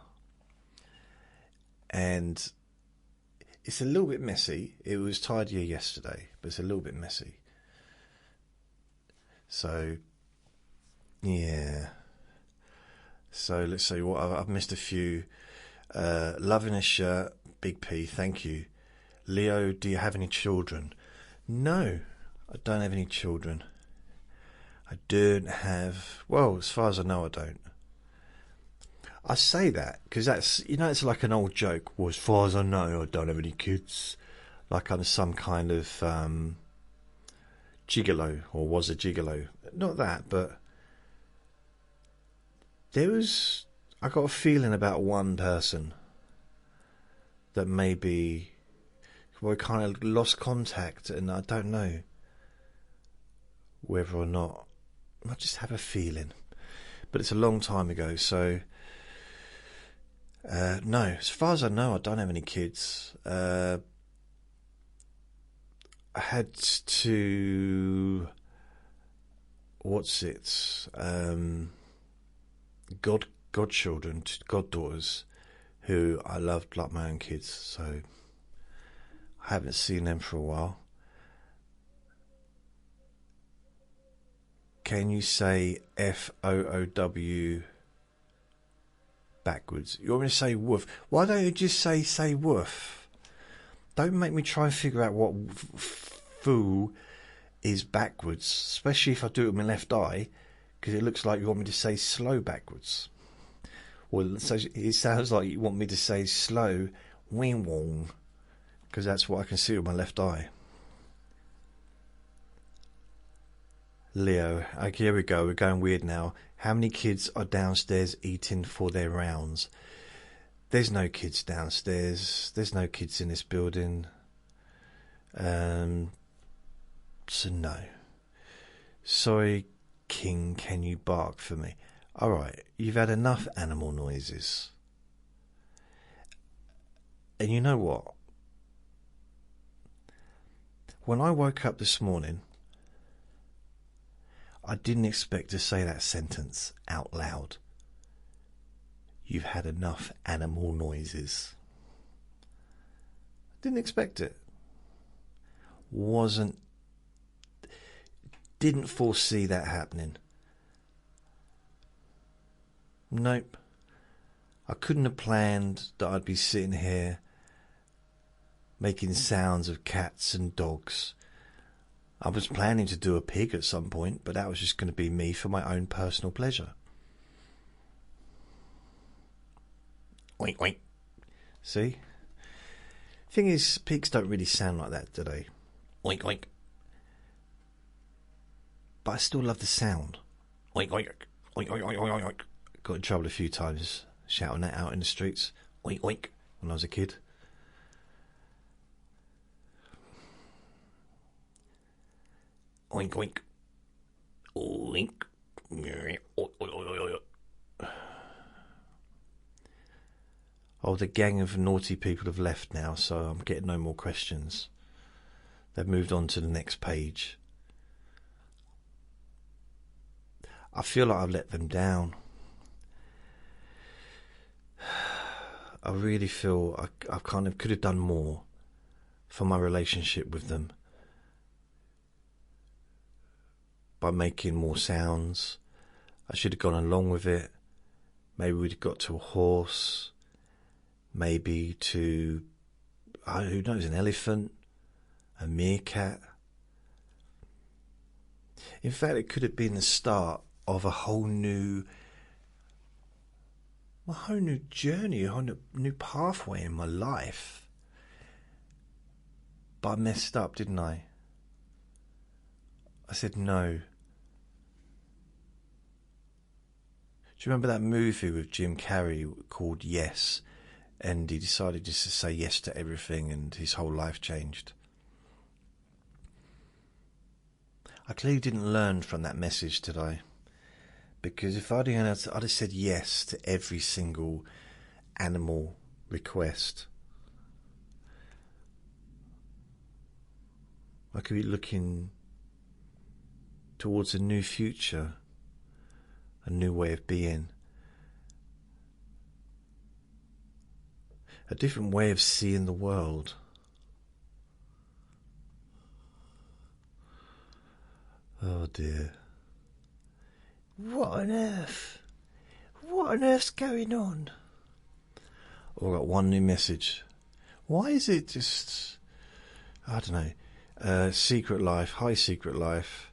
And it's a little bit messy. It was tidier yesterday, but it's a little bit messy. So, yeah. So let's see what I've missed a few. Loving a shirt, Big P, thank you. Leo, do you have any children? No, I don't have any children. I don't have, well, as far as I know, I don't. I say that because that's, it's like an old joke. Well, as far as I know, I don't have any kids. Like I'm some kind of gigolo, or was a gigolo. Not that, but I got a feeling about one person that maybe we kind of lost contact, and I don't know whether or not. I just have a feeling, but it's a long time ago. So no, as far as I know, I don't have any kids. I had to, godchildren, goddaughters, who I loved like my own kids. So I haven't seen them for a while. Can you say FOOW backwards? You want me to say woof? Why don't you just say woof? Don't make me try and figure out what foo is backwards, especially if I do it with my left eye, because it looks like you want me to say slow backwards. Well, it sounds like you want me to say slow wing wong, because that's what I can see with my left eye. Leo, okay, here we go, we're going weird now. How many kids are downstairs eating for their rounds? There's no kids downstairs. There's no kids in this building. So no. Sorry, King, can you bark for me? Alright, you've had enough animal noises. And you know what? When I woke up this morning, I didn't expect to say that sentence out loud. You've had enough animal noises. Didn't expect it. Didn't foresee that happening. Nope. I couldn't have planned that I'd be sitting here making sounds of cats and dogs. I was planning to do a pig at some point, but that was just going to be me for my own personal pleasure. Oink, oink. See? Thing is, pigs don't really sound like that, do they? Oink, oink. But I still love the sound. Oink, oink, oink, oink, oink, oink, oink. Got in trouble a few times shouting that out in the streets. Oink, oink, when I was a kid. Oink, oink. Oink. Oh, the gang of naughty people have left now, so I'm getting no more questions. They've moved on to the next page. I feel like I've let them down. I really feel I kind of could have done more for my relationship with them by making more sounds. I should have gone along with it. Maybe we'd have got to a horse. Maybe to, who knows, an elephant, a meerkat. In fact, it could have been the start of a whole new journey, a whole new pathway in my life. But I messed up, didn't I? I said no. Do you remember that movie with Jim Carrey called Yes? And he decided just to say yes to everything and his whole life changed. I clearly didn't learn from that message, did I? Because if I'd have said yes to every single animal request, I could be looking towards a new future, a new way of being, a different way of seeing the world. Oh dear. What on earth? What on earth's going on? Oh, I got one new message. Why is it just, I don't know, secret life, high secret life.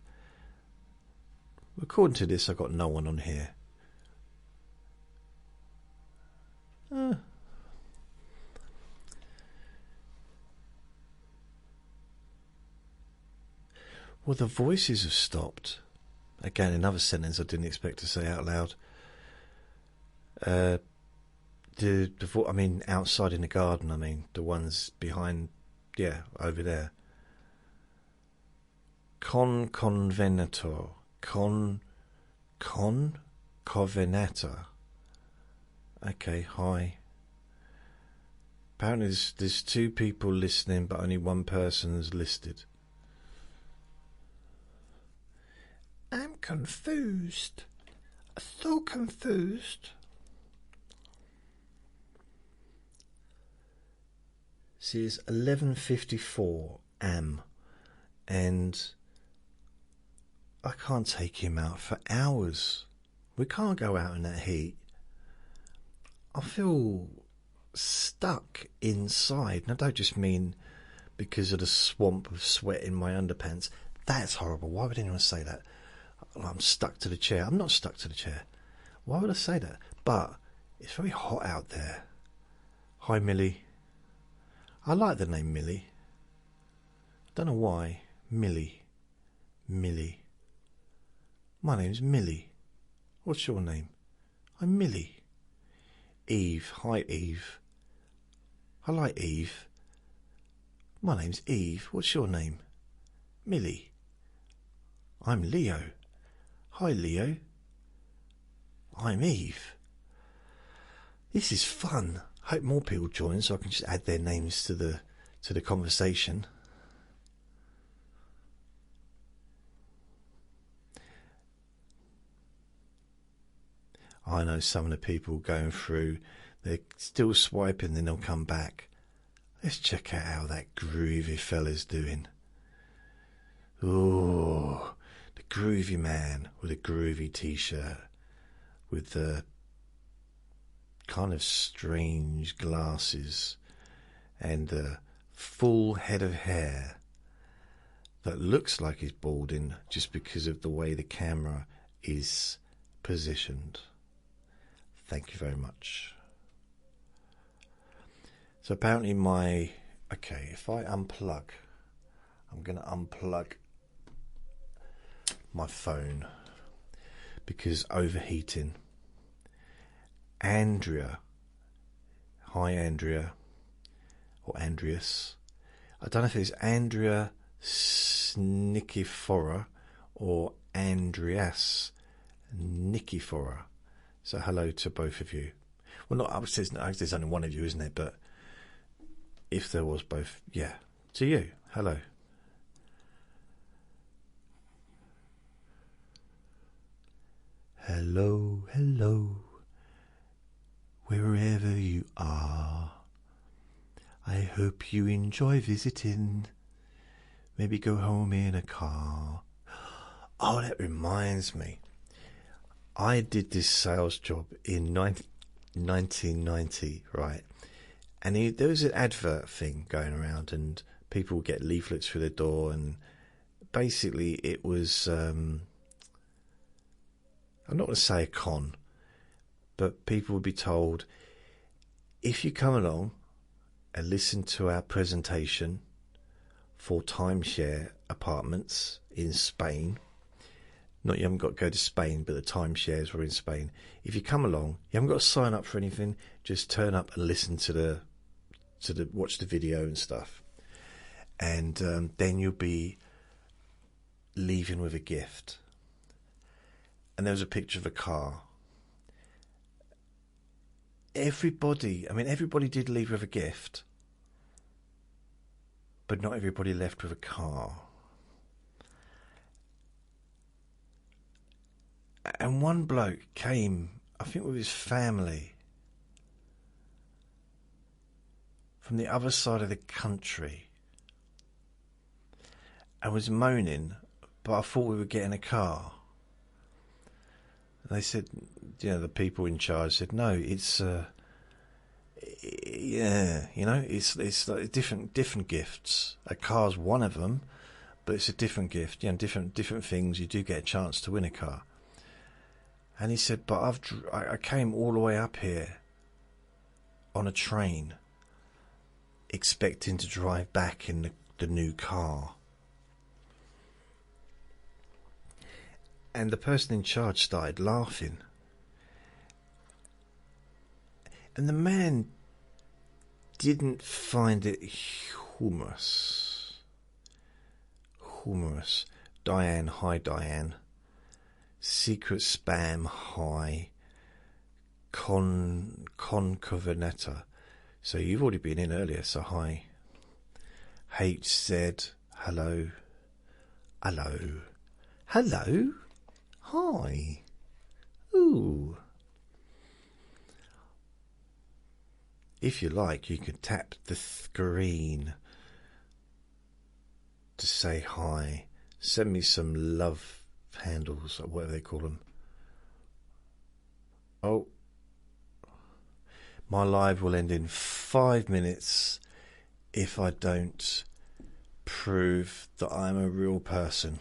According to this, I've got no one on here. Well, the voices have stopped. Again, another sentence I didn't expect to say out loud. I mean, outside in the garden, I mean, the ones behind, yeah, over there. Convenator. Covenator. Okay, hi. Apparently there's two people listening, but only one person is listed. I'm confused. So confused. See, it's 11:54 am, and I can't take him out for hours. We can't go out in that heat. I feel stuck inside, and I don't just mean because of the swamp of sweat in my underpants. That's horrible. Why would anyone say that? I'm stuck to the chair. I'm not stuck to the chair. Why would I say that? But it's very hot out there. Hi, Millie. I like the name Millie. Don't know why. Millie. My name's Millie. What's your name? I'm Millie. Eve. Hi, Eve. I like Eve. My name's Eve. What's your name? Millie. I'm Leo. Hi, Leo. I'm Eve. This is fun. Hope more people join so I can just add their names to the conversation. I know some of the people going through, they're still swiping, then they'll come back. Let's check out how that groovy fella's doing. Oh, the groovy man with a groovy t-shirt with the kind of strange glasses and a full head of hair that looks like he's balding just because of the way the camera is positioned. Thank you very much. So apparently okay, if I unplug, I'm going to unplug my phone because overheating. Andrea, hi Andrea, or Andreas. I don't know if it's Andrea Nikifora or Andreas Nikifora. So hello to both of you. Well, not there's only one of you, isn't it? But if there was both, yeah. To you, hello. Hello, hello, wherever you are. I hope you enjoy visiting. Maybe go home in a car. Oh, that reminds me. I did this sales job in 1990, right? And there was an advert thing going around, and people would get leaflets through the door, and basically it was, I'm not going to say a con, but people would be told, if you come along and listen to our presentation for timeshare apartments in Spain, not you haven't got to go to Spain, but the timeshares were in Spain. If you come along, you haven't got to sign up for anything, just turn up and listen to watch the video and stuff. And then you'll be leaving with a gift. And there was a picture of a car. Everybody did leave with a gift, but not everybody left with a car. And one bloke came, I think with his family, from the other side of the country, and was moaning, but I thought we were getting a car. And they said, the people in charge said, no, it's it's like different gifts. A car's one of them, but it's a different gift. Different things. You do get a chance to win a car. And he said, but I came all the way up here on a train, expecting to drive back in the new car. And the person in charge started laughing. And the man didn't find it humorous. Diane, hi Diane. Secret spam, hi. Concoveneta. So you've already been in earlier, so hi. HZ, hello. Hello. Hello. Hi. Ooh. If you like, you can tap the screen to say hi. Send me some love handles, or whatever they call them. Oh. My live will end in 5 minutes if I don't prove that I'm a real person.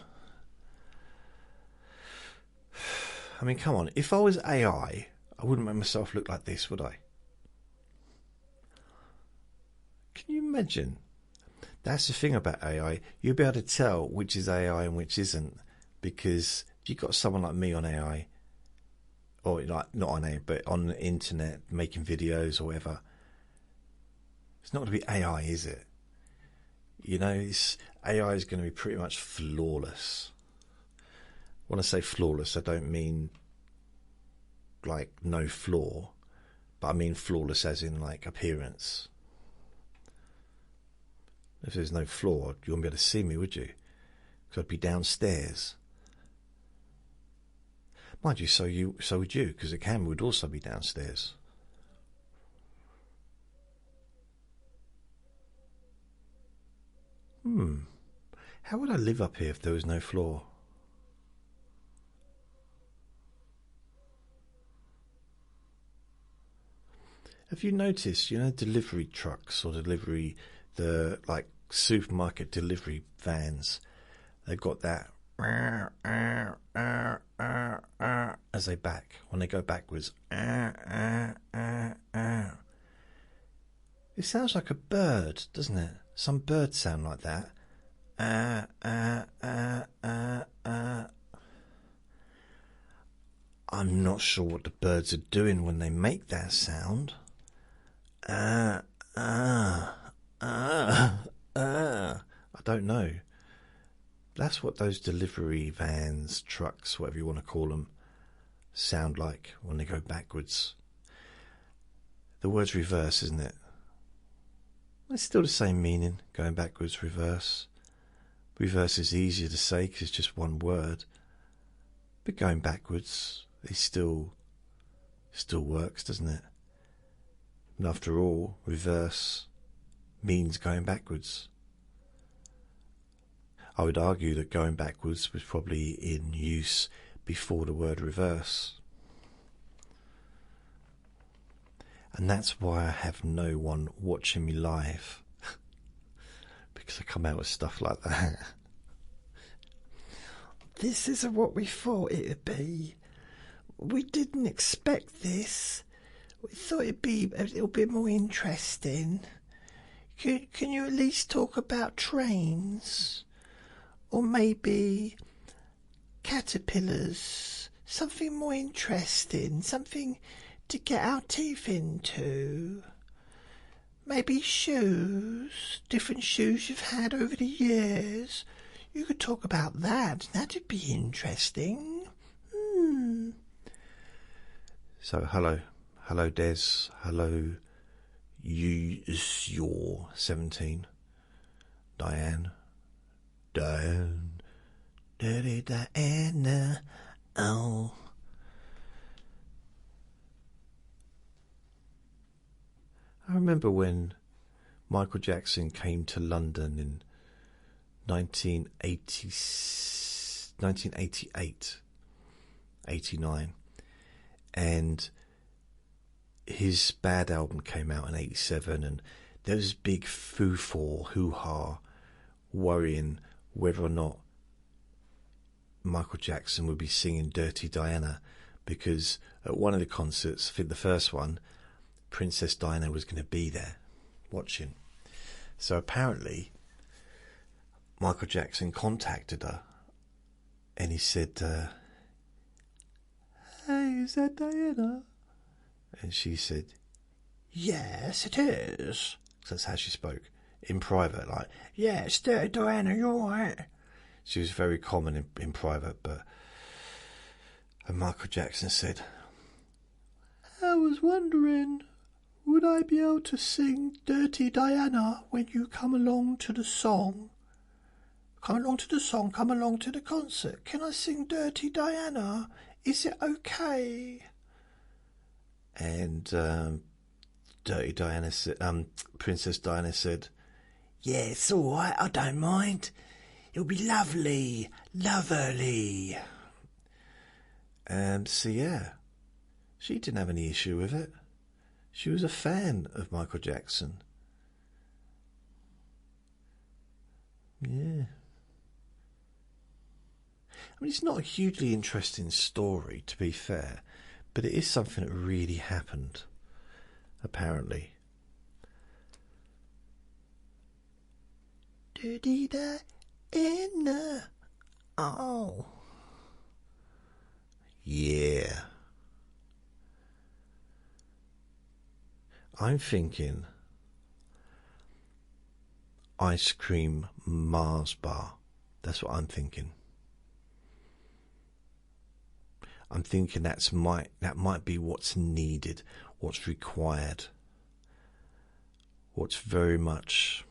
I mean, come on. If I was AI, I wouldn't make myself look like this, would I? Can you imagine? That's the thing about AI. You'll be able to tell which is AI and which isn't, because if you've got someone like me on AI, or like not on AI, but on the internet making videos or whatever, it's not going to be AI, is it? AI is going to be pretty much flawless. When I say flawless, I don't mean like no flaw, but I mean flawless as in like appearance. If there's no flaw, you wouldn't be able to see me, would you? Because I'd be downstairs. Mind you, so would you, because the camera would also be downstairs. How would I live up here if there was no floor? Have you noticed, delivery trucks or the like supermarket delivery vans, they've got that as they back, when they go backwards. It sounds like a bird, doesn't it? Some birds sound like that. I'm not sure what the birds are doing when they make that sound. I don't know. That's what those delivery vans, trucks, whatever you want to call them, sound like when they go backwards. The word's reverse, isn't it? It's still the same meaning, going backwards, reverse. Reverse is easier to say because it's just one word. But going backwards, it still works, doesn't it? And after all, reverse means going backwards. I would argue that going backwards was probably in use before the word reverse. And that's why I have no one watching me live. Because I come out with stuff like that. This isn't what we thought it'd be. We didn't expect this. We thought it'd be a little bit more interesting. Can you at least talk about trains? Or maybe caterpillars? Something more interesting. Something to get our teeth into. Maybe shoes. Different shoes you've had over the years. You could talk about that. That'd be interesting. So, hello. Hello, Des. Hello, you're 17. Diane. Dirty Diana. Oh. I remember when Michael Jackson came to London in 1988, 89, and his Bad album came out in 87, and there was this big hoo-ha, worrying whether or not Michael Jackson would be singing Dirty Diana, because at one of the concerts, I think the first one, Princess Diana was going to be there watching. So apparently Michael Jackson contacted her and he said, hey, is that Diana? And she said, yes, it is. That's how she spoke, in private, like, yeah, it's Dirty Diana, you're all right. She was very common in private, and Michael Jackson said, I was wondering, would I be able to sing Dirty Diana when you come along to the song? Come along to the song, come along to the concert. Can I sing Dirty Diana? Is it okay? And Dirty Diana said, Princess Diana said, yeah, it's all right, I don't mind. It'll be lovely, lovely. So yeah, she didn't have any issue with it. She was a fan of Michael Jackson. Yeah. I mean, it's not a hugely interesting story, to be fair, but it is something that really happened, apparently. Dirty Diana. Oh. Yeah. I'm thinking ice cream Mars bar. That's what I'm thinking. I'm thinking that might be what's needed, what's required, what's very much,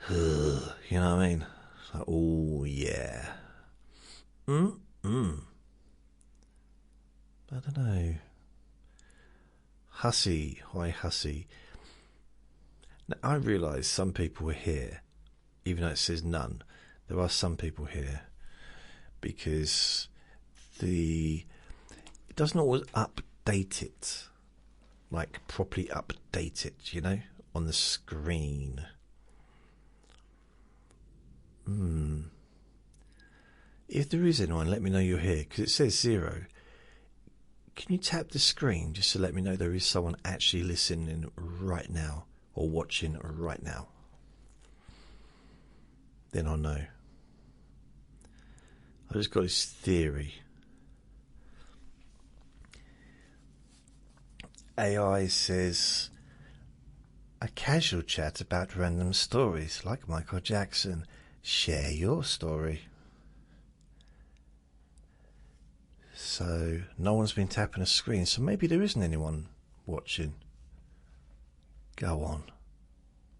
you know what I mean? It's like, oh yeah. I don't know. Hussy, hi Hussy. Now, I realise some people are here, even though it says none. There are some people here because it doesn't always update it, like properly update it, you know, on the screen. If there is anyone, let me know you're here, because it says 0. can you tap the screen just to let me know there is someone actually listening right now or watching right now? Then I'll know. I just got this theory. AI says a casual chat about random stories like Michael Jackson. Share your story. So no one's been tapping a screen, so maybe there isn't anyone watching. Go on.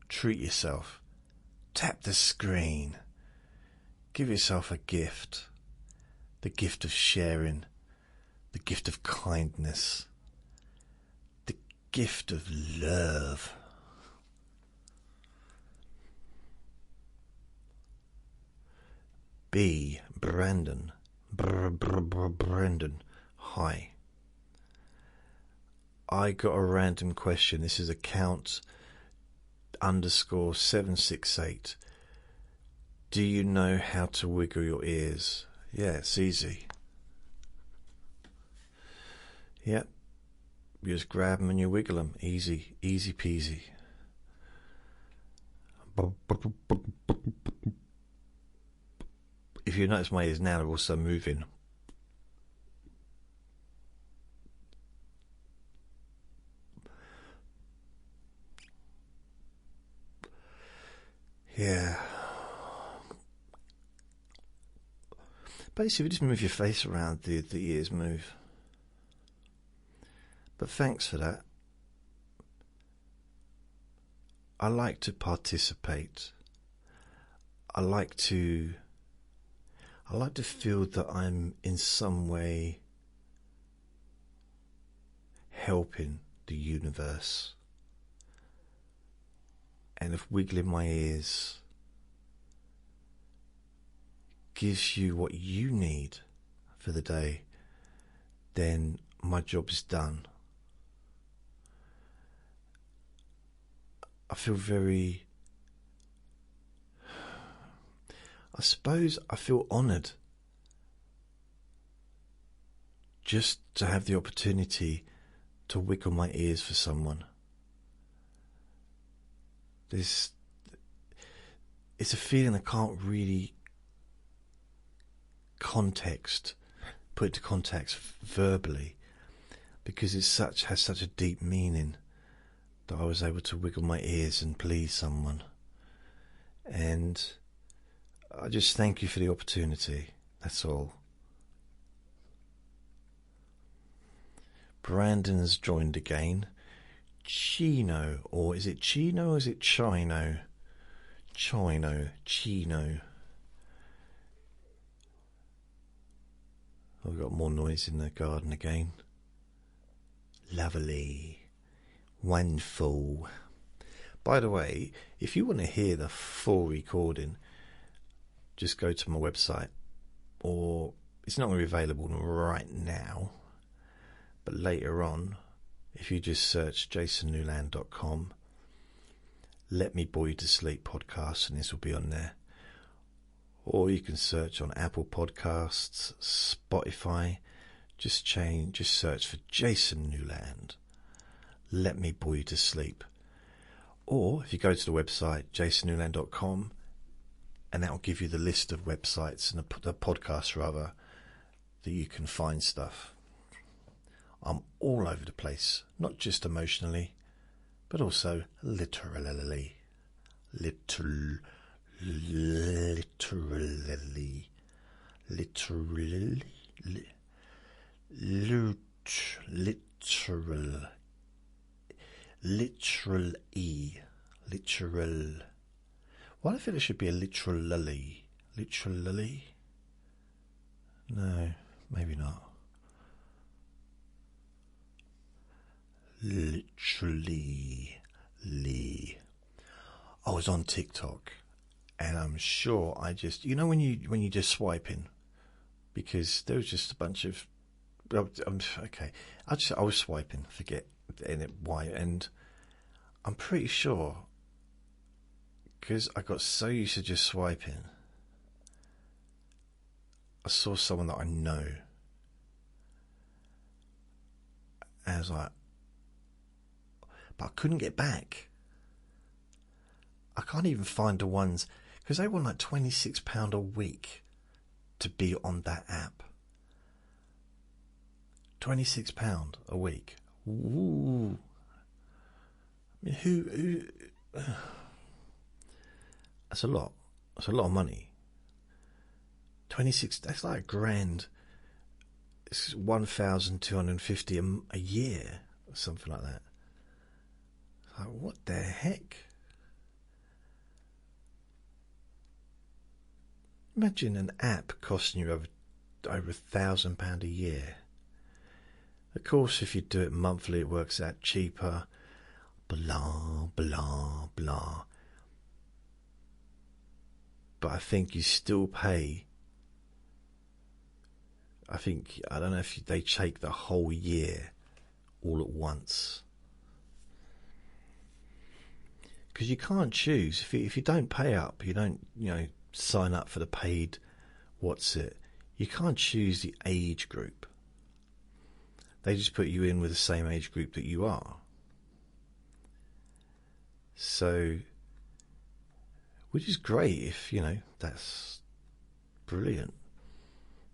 Treat yourself. Tap the screen. Give yourself a gift. The gift of sharing. The gift of kindness. The gift of love. B. Brandon. Brendan, hi. I got a random question. This is account _768. Do you know how to wiggle your ears? Yeah, it's easy. Yep. You just grab them and you wiggle them. Easy, easy peasy. If you notice, my ears now are also moving. Yeah. Basically, just move your face around, the ears move. But thanks for that. I like to participate. I like to feel that I'm in some way helping the universe. And if wiggling my ears gives you what you need for the day, then my job is done. I feel I feel honoured just to have the opportunity to wiggle my ears for someone. It's a feeling I can't really put into context verbally, because has such a deep meaning that I was able to wiggle my ears and please someone. And I just thank you for the opportunity. That's all. Brandon's joined again. Chino, or is it Chino or is it Chino? Chino. I've got more noise in the garden again. Lovely. Wonderful. By the way, if you want to hear the full recording, just go to my website, or it's not going to be available right now, but later on, if you just search jasonnewland.com, Let Me Bore You to Sleep podcast, and this will be on there. Or you can search on Apple Podcasts, Spotify. Just search for Jason Newland. Let Me Bore You to Sleep. Or if you go to the website jasonnewland.com, and that will give you the list of websites and the podcasts rather that you can find stuff. I'm all over the place, not just emotionally, but also literally. Literally. Why do I feel it should be a literally? Literally? No, maybe not. Literally. I was on TikTok, and I'm sure I just, when you just swiping, because there was just a bunch of, okay, I was swiping, forget why, and I'm pretty sure, because I got so used to just swiping, I saw someone that I know, And I was like, but I couldn't get back. I can't even find the ones, because they want like £26 a week to be on that app. £26 a week. Ooh. I mean, who that's a lot. That's a lot of money. 26, that's like £1,000. It's 1,250 a year, or something like that. Like, what the heck? Imagine an app costing you over £1,000 a year. Of course, if you do it monthly, it works out cheaper. Blah, blah, blah. But I think you still pay. I don't know if they take the whole year all at once. Because you can't choose. If you don't pay up, you don't, sign up for the paid, you can't choose the age group. They just put you in with the same age group that you are. So, which is great if, that's brilliant.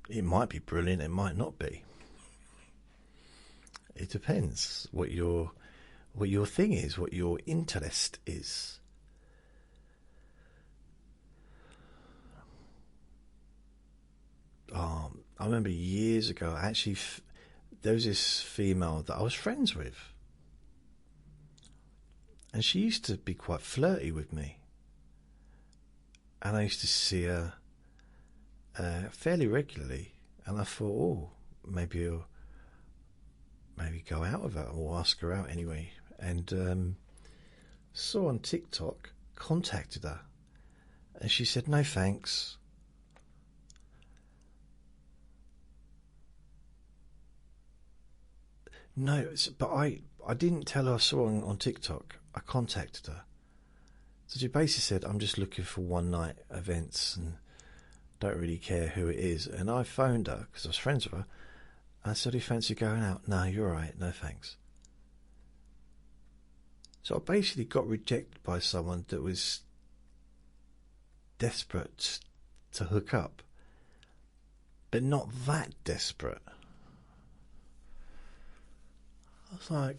It might be brilliant, it might not be. It depends what your thing is, what your interest is. I remember years ago, actually, there was this female that I was friends with. And she used to be quite flirty with me. And I used to see her fairly regularly. And I thought, maybe go out with her, or ask her out anyway. And saw on TikTok, contacted her. And she said, no thanks. No, but I didn't tell her I saw her on TikTok. I contacted her. So she basically said, I'm just looking for one night events and don't really care who it is. And I phoned her, because I was friends with her. I said, do you fancy going out? No, you're all right. No thanks. So I basically got rejected by someone that was desperate to hook up. But not that desperate. I was like,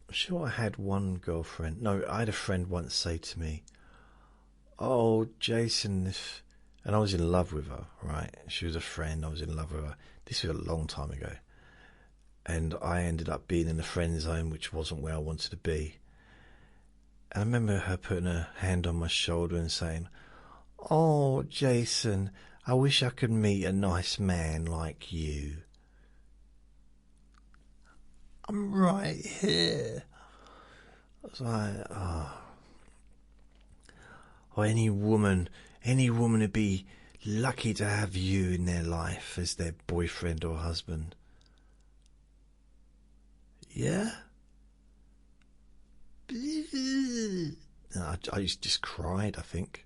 I'm sure I had one girlfriend. No, I had a friend once say to me, oh, Jason, and I was in love with her, right? She was a friend, I was in love with her. This was a long time ago. And I ended up being in the friend zone, which wasn't where I wanted to be. And I remember her putting her hand on my shoulder and saying, oh, Jason, I wish I could meet a nice man like you. I'm right here. I was like, oh, any woman would be lucky to have you in their life as their boyfriend or husband. Yeah? I just cried, I think.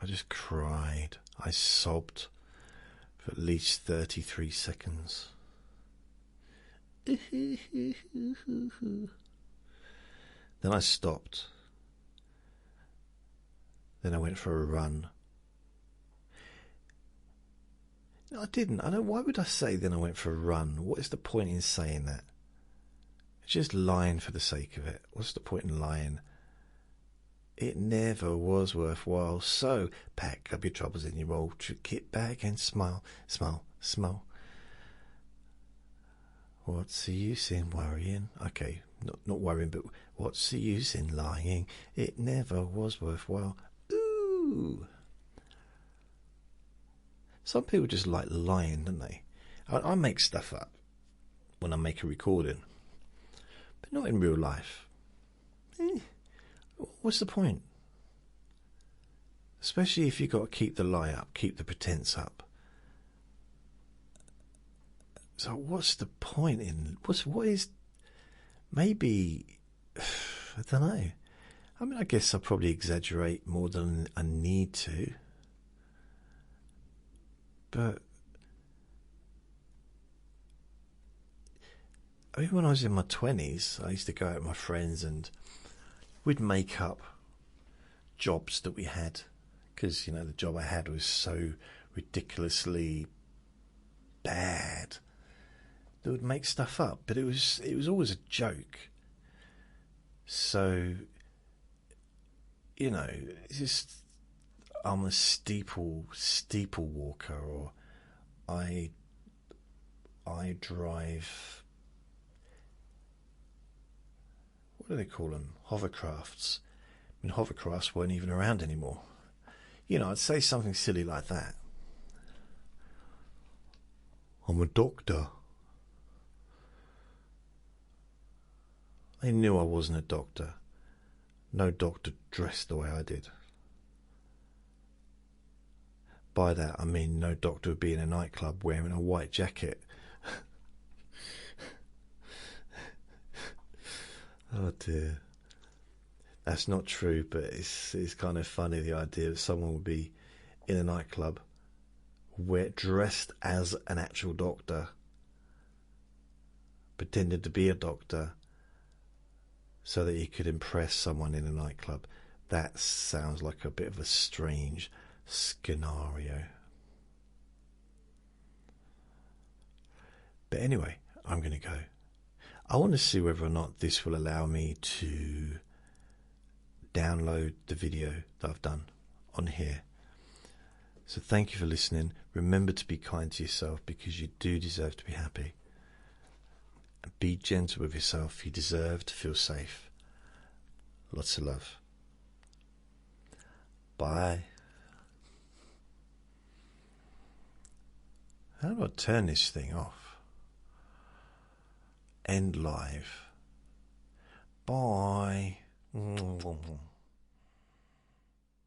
I just cried. I sobbed for at least 33 seconds. Then I stopped. Then I went for a run. No, I didn't. I know. Why would I say then I went for a run? What is the point in saying that? It's just lying for the sake of it. What's the point in lying? It never was worthwhile. So pack up your troubles in your old kit bag and smile, smile, smile. What's the use in worrying? Okay, not worrying, but what's the use in lying? It never was worthwhile. Ooh. Some people just like lying, don't they? I make stuff up when I make a recording, but not in real life. What's the point? Especially if you've got to keep the lie up, keep the pretense up. So what's the point in what is maybe I don't know. I mean, I guess I probably exaggerate more than I need to, but Even when I was in my 20s, I used to go out with my friends and we'd make up jobs that we had, because, you know, the job I had was so ridiculously bad that would make stuff up, but it was always a joke. So, you know, it's just, I'm a steeple walker, or I drive, what do they call them? Hovercrafts. I mean, hovercrafts weren't even around anymore. You know, I'd say something silly like that. I'm a doctor. They knew I wasn't a doctor. No doctor dressed the way I did. By that I mean no doctor would be in a nightclub wearing a white jacket. Oh dear. That's not true, but it's kind of funny, the idea that someone would be in a nightclub dressed as an actual doctor, pretended to be a doctor so that he could impress someone in a nightclub. That sounds like a bit of a strange scenario. But anyway, I'm going to go. I want to see whether or not this will allow me to download the video that I've done on here. So thank you for listening. Remember to be kind to yourself, because you do deserve to be happy. And be gentle with yourself. You deserve to feel safe. Lots of love. Bye. How do I turn this thing off? End live. Bye.